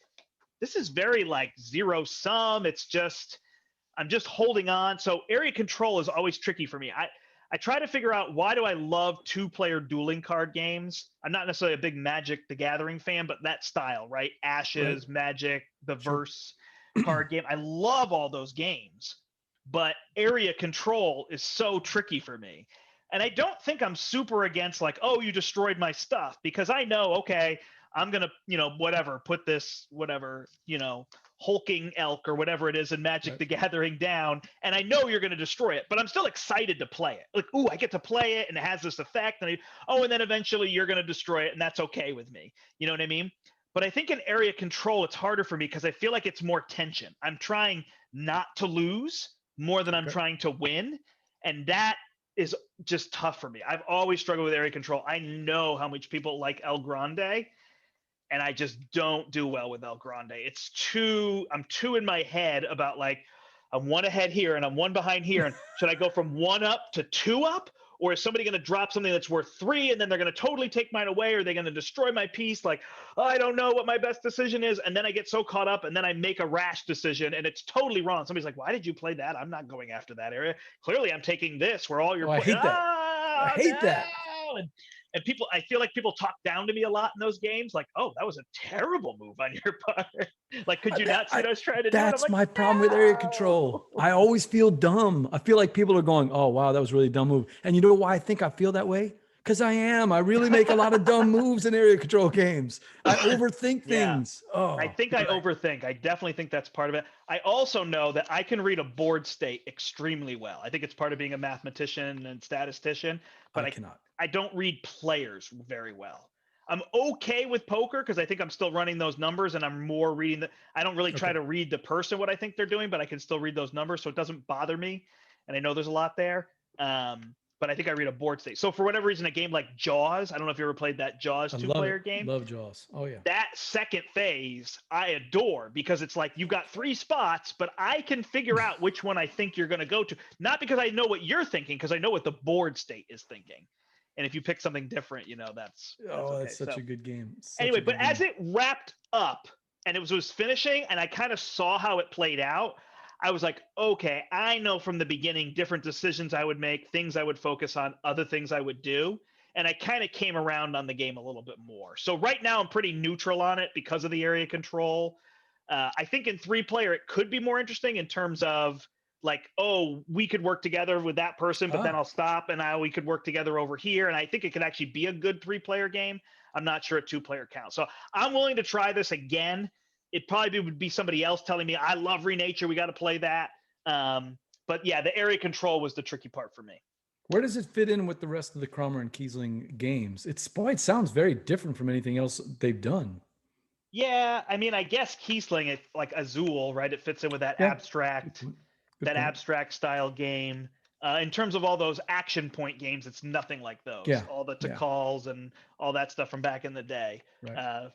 this is very like zero sum. It's just, I'm just holding on. So area control is always tricky for me. I try to figure out, why do I love 2-player dueling card games? I'm not necessarily a big Magic the Gathering fan, but that style, right? Ashes, right. Magic, the Verse card game. I love all those games, but area control is so tricky for me. And I don't think I'm super against like, oh, you destroyed my stuff, because I know, okay, I'm going to, put this, hulking elk or whatever it is in Magic the Gathering down, and I know you're going to destroy it, but I'm still excited to play it. Like, ooh, I get to play it, and it has this effect, and and then eventually you're going to destroy it, and that's okay with me. You know what I mean? But I think in area control, it's harder for me because I feel like it's more tension. I'm trying not to lose more than I'm trying to win, and that is just tough for me. I've always struggled with area control. I know how much people like El Grande, and I just don't do well with El Grande. I'm too in my head about like, I'm one ahead here and I'm one behind here. And should I go from 1 up to 2 up? Or is somebody going to drop something that's worth 3 and then they're going to totally take mine away? Or are they going to destroy my piece? Like, I don't know what my best decision is. And then I get so caught up and then I make a rash decision and it's totally wrong. Somebody's like, why did you play that? I'm not going after that area. Clearly I'm taking this where all your I hate that. I hate that. And people, I feel like people talk down to me a lot in those games. Like, oh, that was a terrible move on your part. Like, could you not see what I was trying to do? That's like, my problem with area control. I always feel dumb. I feel like people are going, oh, wow, that was a really dumb move. And you know why I think I feel that way? Because I am. I really make a lot of dumb moves in area control games. I overthink things. Oh, I think I overthink. I definitely think that's part of it. I also know that I can read a board state extremely well. I think it's part of being a mathematician and statistician, but I cannot. I don't read players very well. I'm okay with poker because I think I'm still running those numbers and I'm more reading I don't really try to read the person what I think they're doing, but I can still read those numbers, so it doesn't bother me. And I know there's a lot there. But I think I read a board state. So for whatever reason, a game like Jaws, I don't know if you ever played that Jaws 2-player game. Love Jaws. Oh yeah. That second phase I adore because it's like you've got 3 spots, but I can figure out which one I think you're going to go to. Not because I know what you're thinking, because I know what the board state is thinking. And if you pick something different, that's okay. That's such a good game. Anyway, but as it wrapped up and it was finishing and I kind of saw how it played out, I was like, okay, I know from the beginning different decisions I would make, things I would focus on, other things I would do. And I kind of came around on the game a little bit more. So right now I'm pretty neutral on it because of the area control. I think in 3-player, it could be more interesting in terms of like, oh, we could work together with that person, but then I'll stop and now we could work together over here. And I think it could actually be a good 3-player game. I'm not sure a 2-player counts. So I'm willing to try this again. It probably would be somebody else telling me, I love Renature, we got to play that. But yeah, the area control was the tricky part for me. Where does it fit in with the rest of the Cromer and Kiesling games? It sounds very different from anything else they've done. Yeah, I mean, I guess Kiesling, it's like Azul, right? It fits in with that abstract style game. In terms of all those action point games, it's nothing like those. Yeah. All the Tikals and all that stuff from back in the day. Right.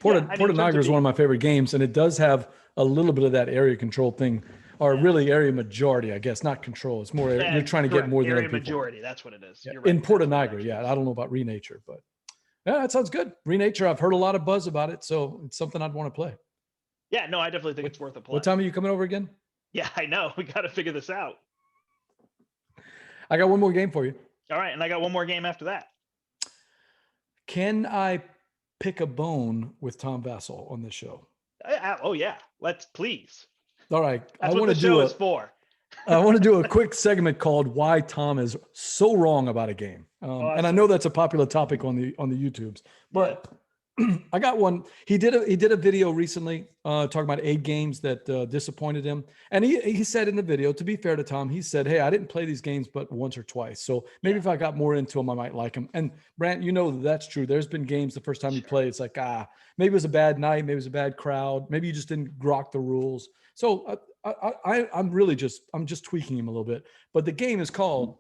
Port of Niagara is one of my favorite games, and it does have a little bit of that area control thing, or really area majority, I guess, not control. It's more you're trying to get more than area other people. majority. That's what it is. Yeah. You're right. In Port of Niagara, I don't know about Renature, but yeah, that sounds good. Renature, I've heard a lot of buzz about it, so it's something I'd want to play. Yeah, no, I definitely think it's worth a play. What time are you coming over again? Yeah, I know. We got to figure this out. I got one more game for you. All right, and I got one more game after that. Can I pick a bone with Tom Vassell on this show? Oh yeah, let's please. All right, that's what the show is for. I want to do a quick segment called "Why Tom is So Wrong About a Game," awesome. And I know that's a popular topic on the YouTubes, but I got one. He did a video recently talking about 8 games that disappointed him, and he said in the video, to be fair to Tom, he said, "Hey, I didn't play these games but once or twice, so maybe if I got more into them, I might like them." And Brant, you know that's true. There's been games the first time you play, it's like maybe it was a bad night, maybe it was a bad crowd, maybe you just didn't grok the rules. So I'm just tweaking him a little bit, but the game is called.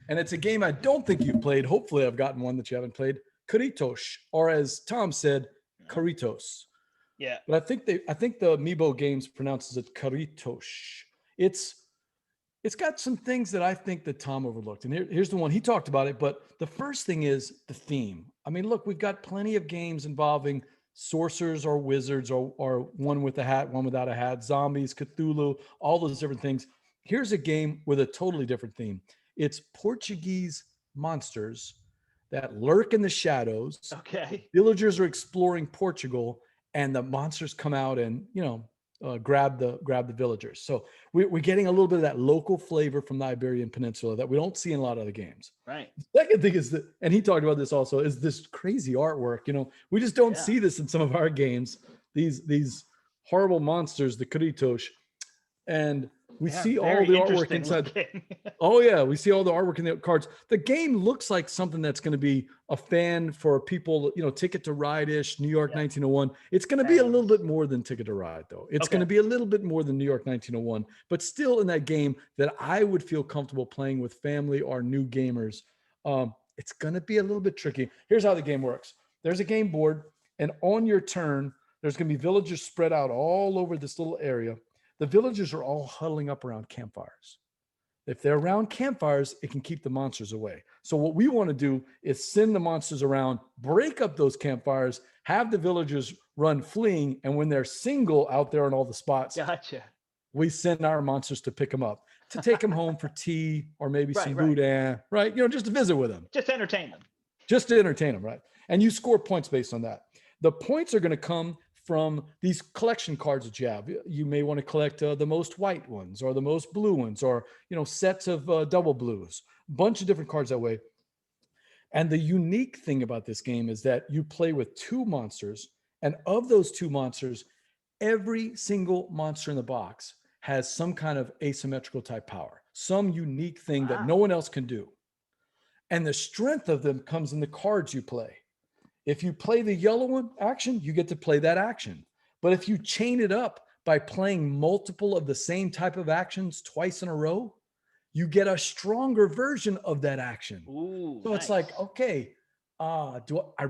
And it's a game I don't think you've played. Hopefully I've gotten one that you haven't played. Karitos, or as Tom said, Karitos. Yeah. But I think the Amiibo games pronounces it Karitos. It's got some things that I think that Tom overlooked. And here's the one. He talked about it, but the first thing is the theme. I mean, look, we've got plenty of games involving sorcerers or wizards or one with a hat, one without a hat, zombies, Cthulhu, all those different things. Here's a game with a totally different theme. It's Portuguese monsters that lurk in the shadows. Okay. Villagers are exploring Portugal, and the monsters come out and grab the villagers. So we're getting a little bit of that local flavor from the Iberian Peninsula that we don't see in a lot of other games. Right. The second thing is that, and he talked about this also, is this crazy artwork. We just don't see this in some of our games. These horrible monsters, the Karitos, and we see all the artwork inside. Oh yeah, we see all the artwork in the cards. The game looks like something that's going to be a fan for people, Ticket to Ride-ish, New York 1901. It's going to be a little bit more than Ticket to Ride, though. It's going to be a little bit more than New York 1901, but still in that game that I would feel comfortable playing with family or new gamers. It's going to be a little bit tricky. Here's how the game works. There's a game board, and on your turn, there's going to be villagers spread out all over this little area. The villagers are all huddling up around campfires. If they're around campfires, it can keep the monsters away. So what we want to do is send the monsters around, break up those campfires, have the villagers run fleeing, and when they're single out there in all the spots, we send our monsters to pick them up, to take them home for tea or maybe some boudin, right? Just to visit with them. Just to entertain them. Just to entertain them, right? And you score points based on that. The points are going to come from these collection cards that you have. You may want to collect the most white ones or the most blue ones, or sets of double blues, a bunch of different cards that way. And the unique thing about this game is that you play with 2 monsters, and of those 2 monsters, every single monster in the box has some kind of asymmetrical type power, some unique thing that no one else can do. And the strength of them comes in the cards you play. If you play the yellow one action, you get to play that action. But if you chain it up by playing multiple of the same type of actions twice in a row, you get a stronger version of that action. Ooh, so it's like, okay, I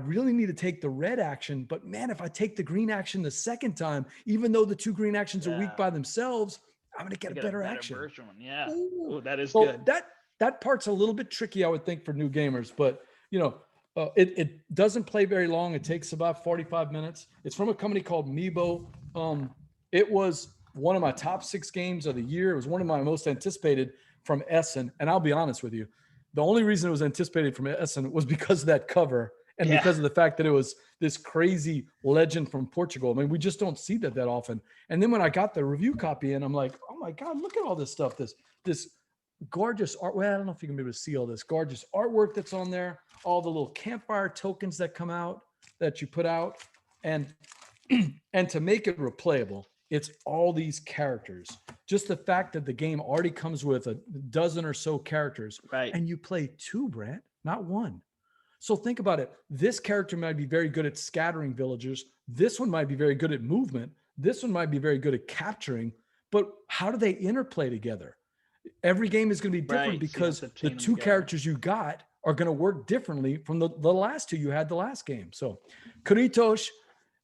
really need to take the red action, but man, if I take the green action the second time, even though the 2 green actions are weak by themselves, I'm going to get a better action. Version. Yeah. Ooh, that is so good. That part's a little bit tricky, I would think, for new gamers, but it doesn't play very long. It takes about 45 minutes. It's from a company called Amiibo. It was one of my top 6 games of the year. It was one of my most anticipated from Essen. And I'll be honest with you, the only reason it was anticipated from Essen was because of that cover and because of the fact that it was this crazy legend from Portugal. I mean, we just don't see that often. And then when I got the review copy in, I'm like, oh my God, look at all this stuff. This gorgeous art. Well, I don't know if you can be able to see all this gorgeous artwork that's on there, all the little campfire tokens that come out that you put out, and to make it replayable, it's all these characters. Just the fact that the game already comes with a dozen or so characters, and you play 2, Brant, not 1. So think about it. This character might be very good at scattering villagers. This one might be very good at movement. This one might be very good at capturing. but how do they interplay together? Every game is going to be different because the two characters you got are going to work differently from the last two you had the last game. So Kuritos,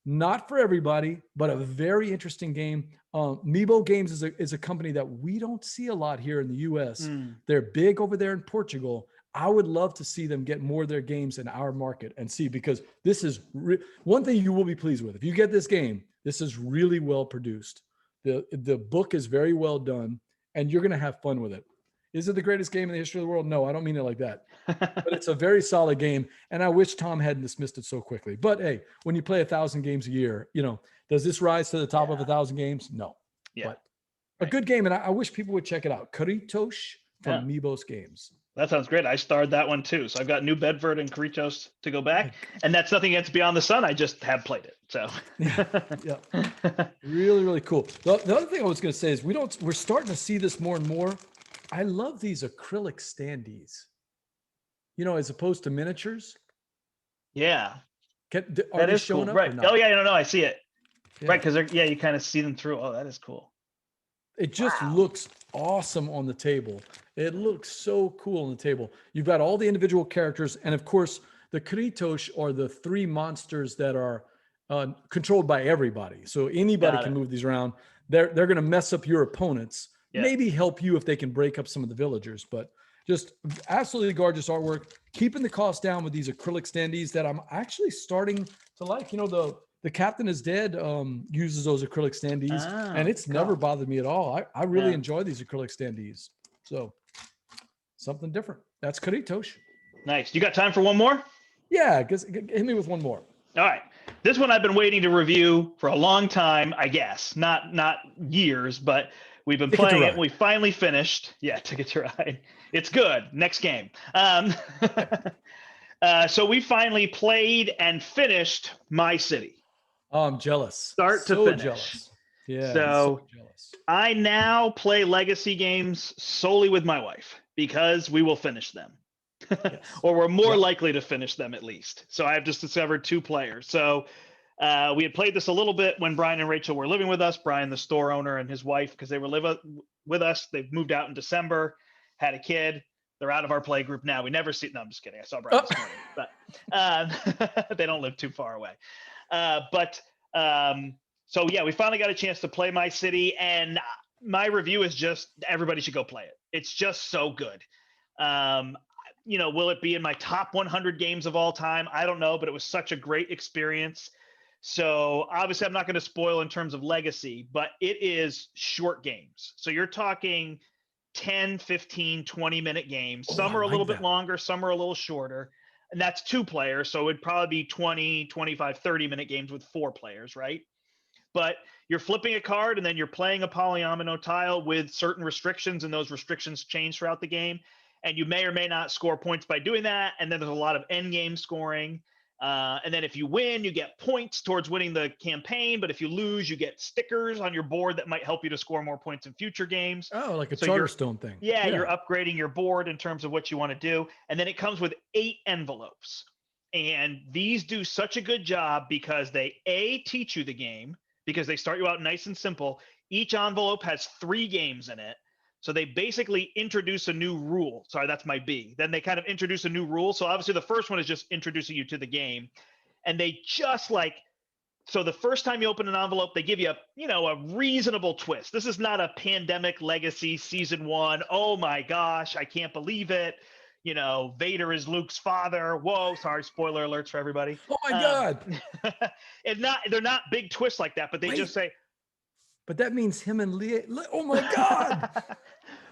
not for everybody, but a very interesting game. Amiibo Games is a company that we don't see a lot here in the US. They're big over there in Portugal. I would love to see them get more of their games in our market and see, because this is one thing you will be pleased with. If you get this game, this is really well produced. The book is very well done, and you're going to have fun with it. Is it the greatest game in the history of the world? No, I don't mean it like that. But it's a very solid game, and I wish Tom hadn't dismissed it so quickly. But hey, when you play 1,000 games a year, does this rise to the top of 1,000 games? No. Yeah. But a good game, and I wish people would check it out. Kuritos from Amiibos Games. That sounds great. I starred that one too. So I've got New Bedford and Kuritos to go back. And that's nothing against Beyond the Sun. I just have played it. So yeah. Really, really cool. The other thing I was going to say is we're starting to see this more and more. I love these acrylic standees, as opposed to miniatures. Yeah. That is showing cool. Up right. or not? Oh yeah, no, I see it. Yeah. Right. Cause you kind of see them through. Oh, that is cool. It just looks awesome on the table. It looks so cool on the table. You've got all the individual characters. And of course, the Kuritos are the three monsters that are controlled by everybody. So anybody can move these around. They're going to mess up your opponents. Yeah. Maybe help you if they can break up some of the villagers. But just absolutely gorgeous artwork. Keeping the cost down with these acrylic standees that I'm actually starting to like. The Captain is Dead uses those acrylic standees, and it's never bothered me at all. I really enjoy these acrylic standees. So something different. That's Kuritos. Nice. You got time for one more? Yeah, hit me with one more. All right. This one I've been waiting to review for a long time, I guess. Not years, but we've been playing it. And we finally finished. Yeah, Ticket to Ride. It's good. Next game. So we finally played and finished My City. Oh, I'm jealous. Start to finish. Jealous. Yeah. So jealous. I now play legacy games solely with my wife because we will finish them. Yes. Or we're more likely to finish them at least. So I've just discovered 2 players. So we had played this a little bit when Brian and Rachel were living with us. Brian, the store owner, and his wife, because they were living with us. They've moved out in December, had a kid. They're out of our play group now. We never see. No, I'm just kidding. I saw Brian this morning, but they don't live too far away. So yeah, we finally got a chance to play My City, and my review is just everybody should go play it. It's just so good. Will it be in my top 100 games of all time? I don't know, but it was such a great experience. So obviously I'm not going to spoil in terms of legacy, but it is short games. So you're talking 10, 15, 20-minute games. Some are a little bit longer, some are a little shorter. And that's 2 players. So it'd probably be 20, 25, 30-minute games with 4 players, right? But you're flipping a card and then you're playing a polyomino tile with certain restrictions, and those restrictions change throughout the game. And you may or may not score points by doing that. And then there's a lot of end game scoring. And then if you win, you get points towards winning the campaign. But if you lose, you get stickers on your board that might help you to score more points in future games. Oh, like a Charterstone thing. Yeah, you're upgrading your board in terms of what you want to do. And then it comes with 8 envelopes. And these do such a good job because they, teach you the game, because they start you out nice and simple. Each envelope has 3 games in it. So they basically introduce a new rule. Sorry, that's my B. Then they kind of introduce a new rule. So obviously the first one is just introducing you to the game. And they just so the first time you open an envelope, they give you a reasonable twist. This is not a Pandemic Legacy Season 1. Oh my gosh, I can't believe it. Vader is Luke's father. Whoa, sorry, spoiler alerts for everybody. Oh my God. They're not big twists like that, but they just say, but that means him and Leah. Oh my God.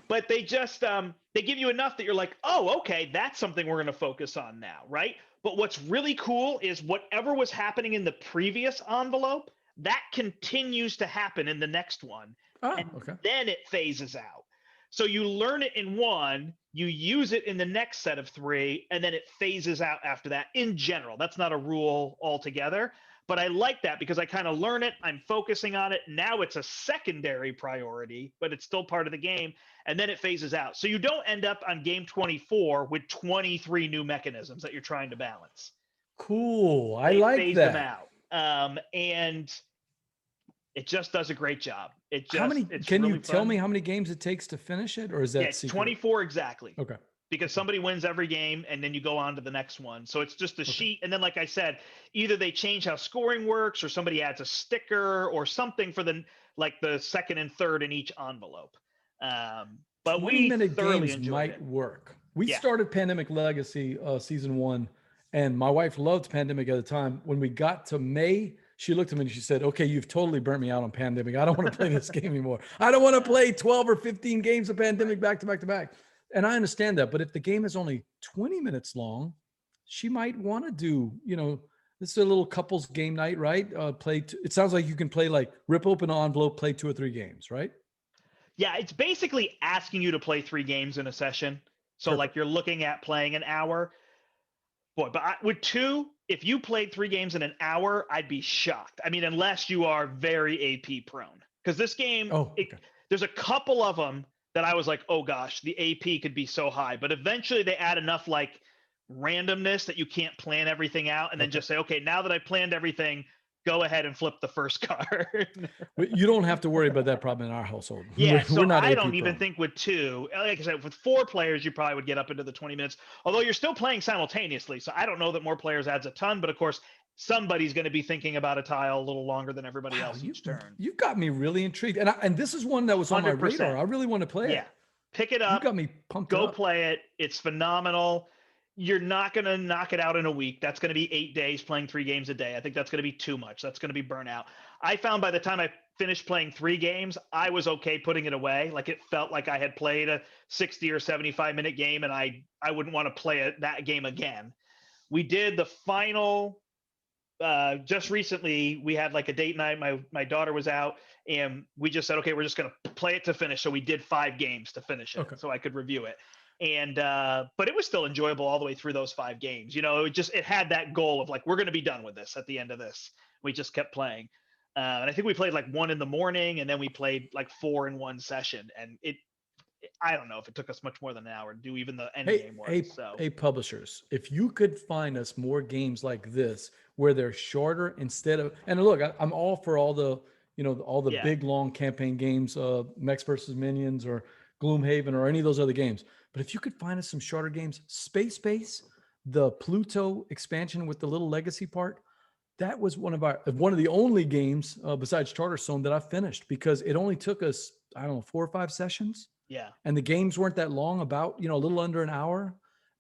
But they just, they give you enough that you're like, oh, okay, that's something we're going to focus on now, right? But what's really cool is whatever was happening in the previous envelope, that continues to happen in the next one. Then it phases out. So you learn it in one, you use it in the next set of 3, and then it phases out after that in general. That's not a rule altogether. But I like that because I kind of learn it. I'm focusing on it. Now it's a secondary priority, but it's still part of the game. And then it phases out. So you don't end up on game 24 with 23 new mechanisms that you're trying to balance. Cool. I like phase that. them out. And It just does a great job. It's can really you tell fun. me how many games it takes to finish it, or is that it's secret? 24 exactly. Okay. Because somebody wins every game and then you go on to the next one. So it's just a sheet. And then, like I said, either they change how scoring works or somebody adds a sticker or something for the second and third in each envelope. But 20-minute thoroughly games enjoyed might it. work. We started Pandemic Legacy season 1, and my wife loved Pandemic at the time. When we got to May, she looked at me and she said, "Okay, you've totally burnt me out on Pandemic. I don't want to play this game anymore. I don't want to play 12 or 15 games of Pandemic back to back to back." And I understand that, but if the game is only 20 minutes long, she might want to do, this is a little couples game night, right? It sounds like you can play, like, rip open an envelope, play 2 or 3 games, right? Yeah, it's basically asking you to play 3 games in a session. So Perfect. Like you're looking at playing an hour. Boy, but with 2, if you played 3 games in an hour, I'd be shocked. I mean, unless you are very AP prone. Because this game, there's a couple of them that I was like, oh gosh, the AP could be so high. But eventually they add enough like randomness that you can't plan everything out and then just say, okay, now that I planned everything, go ahead and flip the first card. You don't have to worry about that problem in our household. Yeah, so we're not I don't even think with 2, like I said, with 4 players, you probably would get up into the 20 minutes, although you're still playing simultaneously. So I don't know that more players adds a ton, but of course, somebody's going to be thinking about a tile a little longer than everybody else each turn. You've got me really intrigued. And this is one that was on 100%. My radar. I really want to play it. Pick it up. You got me pumped up. Go play it. It's phenomenal. You're not going to knock it out in a week. That's going to be 8 days playing 3 games a day. I think that's going to be too much. That's going to be burnout. I found by the time I finished playing 3 games, I was okay putting it away. Like it felt like I had played a 60 or 75-minute game and I wouldn't want to play that game again. We did the final just recently. We had like a date night. My daughter was out and we just said, okay, we're just going to play it to finish. So we did 5 games to finish it so I could review it. And but it was still enjoyable all the way through those 5 games. It had that goal of like, we're going to be done with this at the end of this. We just kept playing. And I think we played like 1 in the morning and then we played like 4 in one session. And I don't know if it took us much more than an hour to do even the end game work. Hey, publishers, if you could find us more games like this where they're shorter instead of, and look, I'm all for all the, big long campaign games, Mechs versus Minions or Gloomhaven or any of those other games. But if you could find us some shorter games, Space Base, the Pluto expansion with the little legacy part, that was one of the only games besides Charterstone that I finished because it only took us, 4 or 5 sessions. Yeah. And the games weren't that long, about, a little under an hour.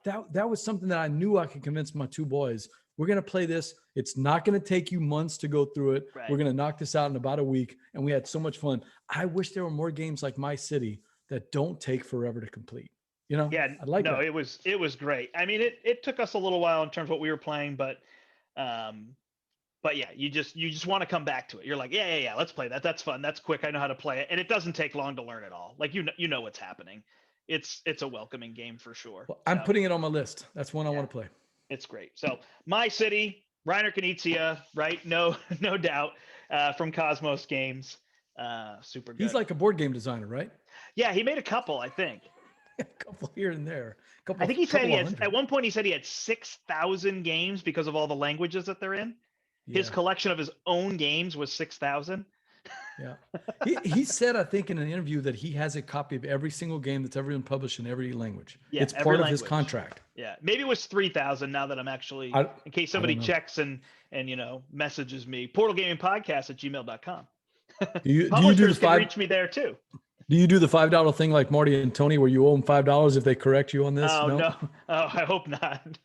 That was something that I knew I could convince my 2 boys. We're going to play this. It's not going to take you months to go through it. Right. We're going to knock this out in about a week. And we had so much fun. I wish there were more games like My City that don't take forever to complete. Yeah, I'd like that. It was great. I mean, it took us a little while in terms of what we were playing, but yeah, you just want to come back to it. You're like, yeah, let's play that. That's fun. That's quick. I know how to play it, and it doesn't take long to learn at all. Like you know what's happening. It's a welcoming game for sure. Well, I'm putting it on my list. That's one I want to play. It's great. So My City, Reiner Knizia, right? No doubt, from Cosmos Games. Super good. He's like a board game designer, right? Yeah, he made a couple, I think. A couple here and there. I think he said he had, at one point he said he had 6,000 games because of all the languages that they're in. Yeah. His collection of his own games was 6,000. Yeah. He said, I think in an interview, that he has a copy of every single game that's ever been published in every language. Yeah, it's part of his contract. Yeah. Maybe it was 3,000 now that I'm actually, in case somebody checks and messages me, portalgamingpodcast@gmail.com. Do you do the can reach me there too. Do you do the $5 thing like Marty and Tony where you owe them $5 if they correct you on this? Oh, no. Oh, I hope not.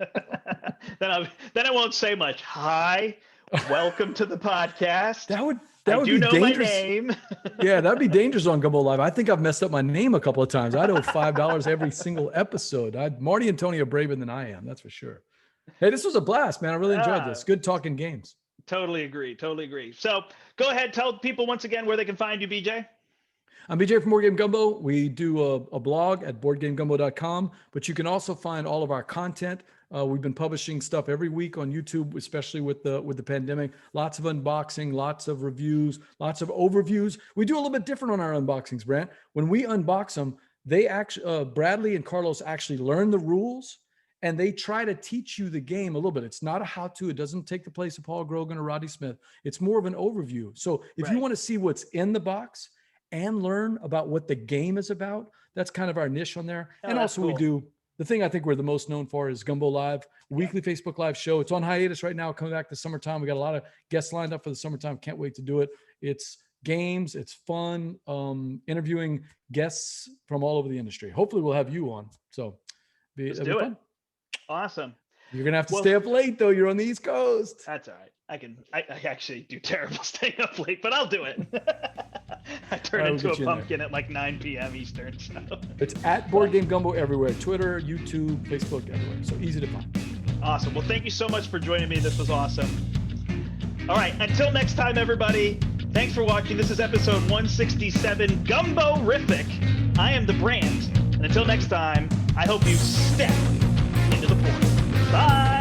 then I won't say much. Hi, welcome to the podcast. That would be dangerous. My name. Yeah, that'd be dangerous on Gumbo Live. I think I've messed up my name a couple of times. I'd owe $5 every single episode. Marty and Tony are braver than I am. That's for sure. Hey, this was a blast, man. I really enjoyed this. Good talking games. Totally agree. So go ahead. Tell people once again where they can find you, BJ. I'm BJ from Board Game Gumbo. We do a blog at boardgamegumbo.com, but you can also find all of our content. We've been publishing stuff every week on YouTube, especially with the pandemic. Lots of unboxing, lots of reviews, lots of overviews. We do a little bit different on our unboxings, Brant. When we unbox them, they actually Bradley and Carlos actually learn the rules, and they try to teach you the game a little bit. It's not a how-to. It doesn't take the place of Paul Grogan or Rodney Smith. It's more of an overview. So if you want to see what's in the box and learn about what the game is about, that's kind of our niche on there. And also we do, the thing I think we're the most known for is Gumbo Live, weekly Facebook Live show. It's on hiatus right now, coming back to summertime. We got a lot of guests lined up for the summertime. Can't wait to do it. It's games, it's fun, interviewing guests from all over the industry. Hopefully we'll have you on. So let's do it. Awesome. You're gonna have to stay up late though. You're on the East Coast. That's all right. I actually do terrible staying up late, but I'll do it. I turn into a pumpkin at like 9 p.m. Eastern. So. It's at Board Game Gumbo everywhere. Twitter, YouTube, Facebook, everywhere. So easy to find. Awesome. Well, thank you so much for joining me. This was awesome. All right. Until next time, everybody. Thanks for watching. This is episode 167, Gumbo-rific. I am the brand. And until next time, I hope you step into the portal. Bye.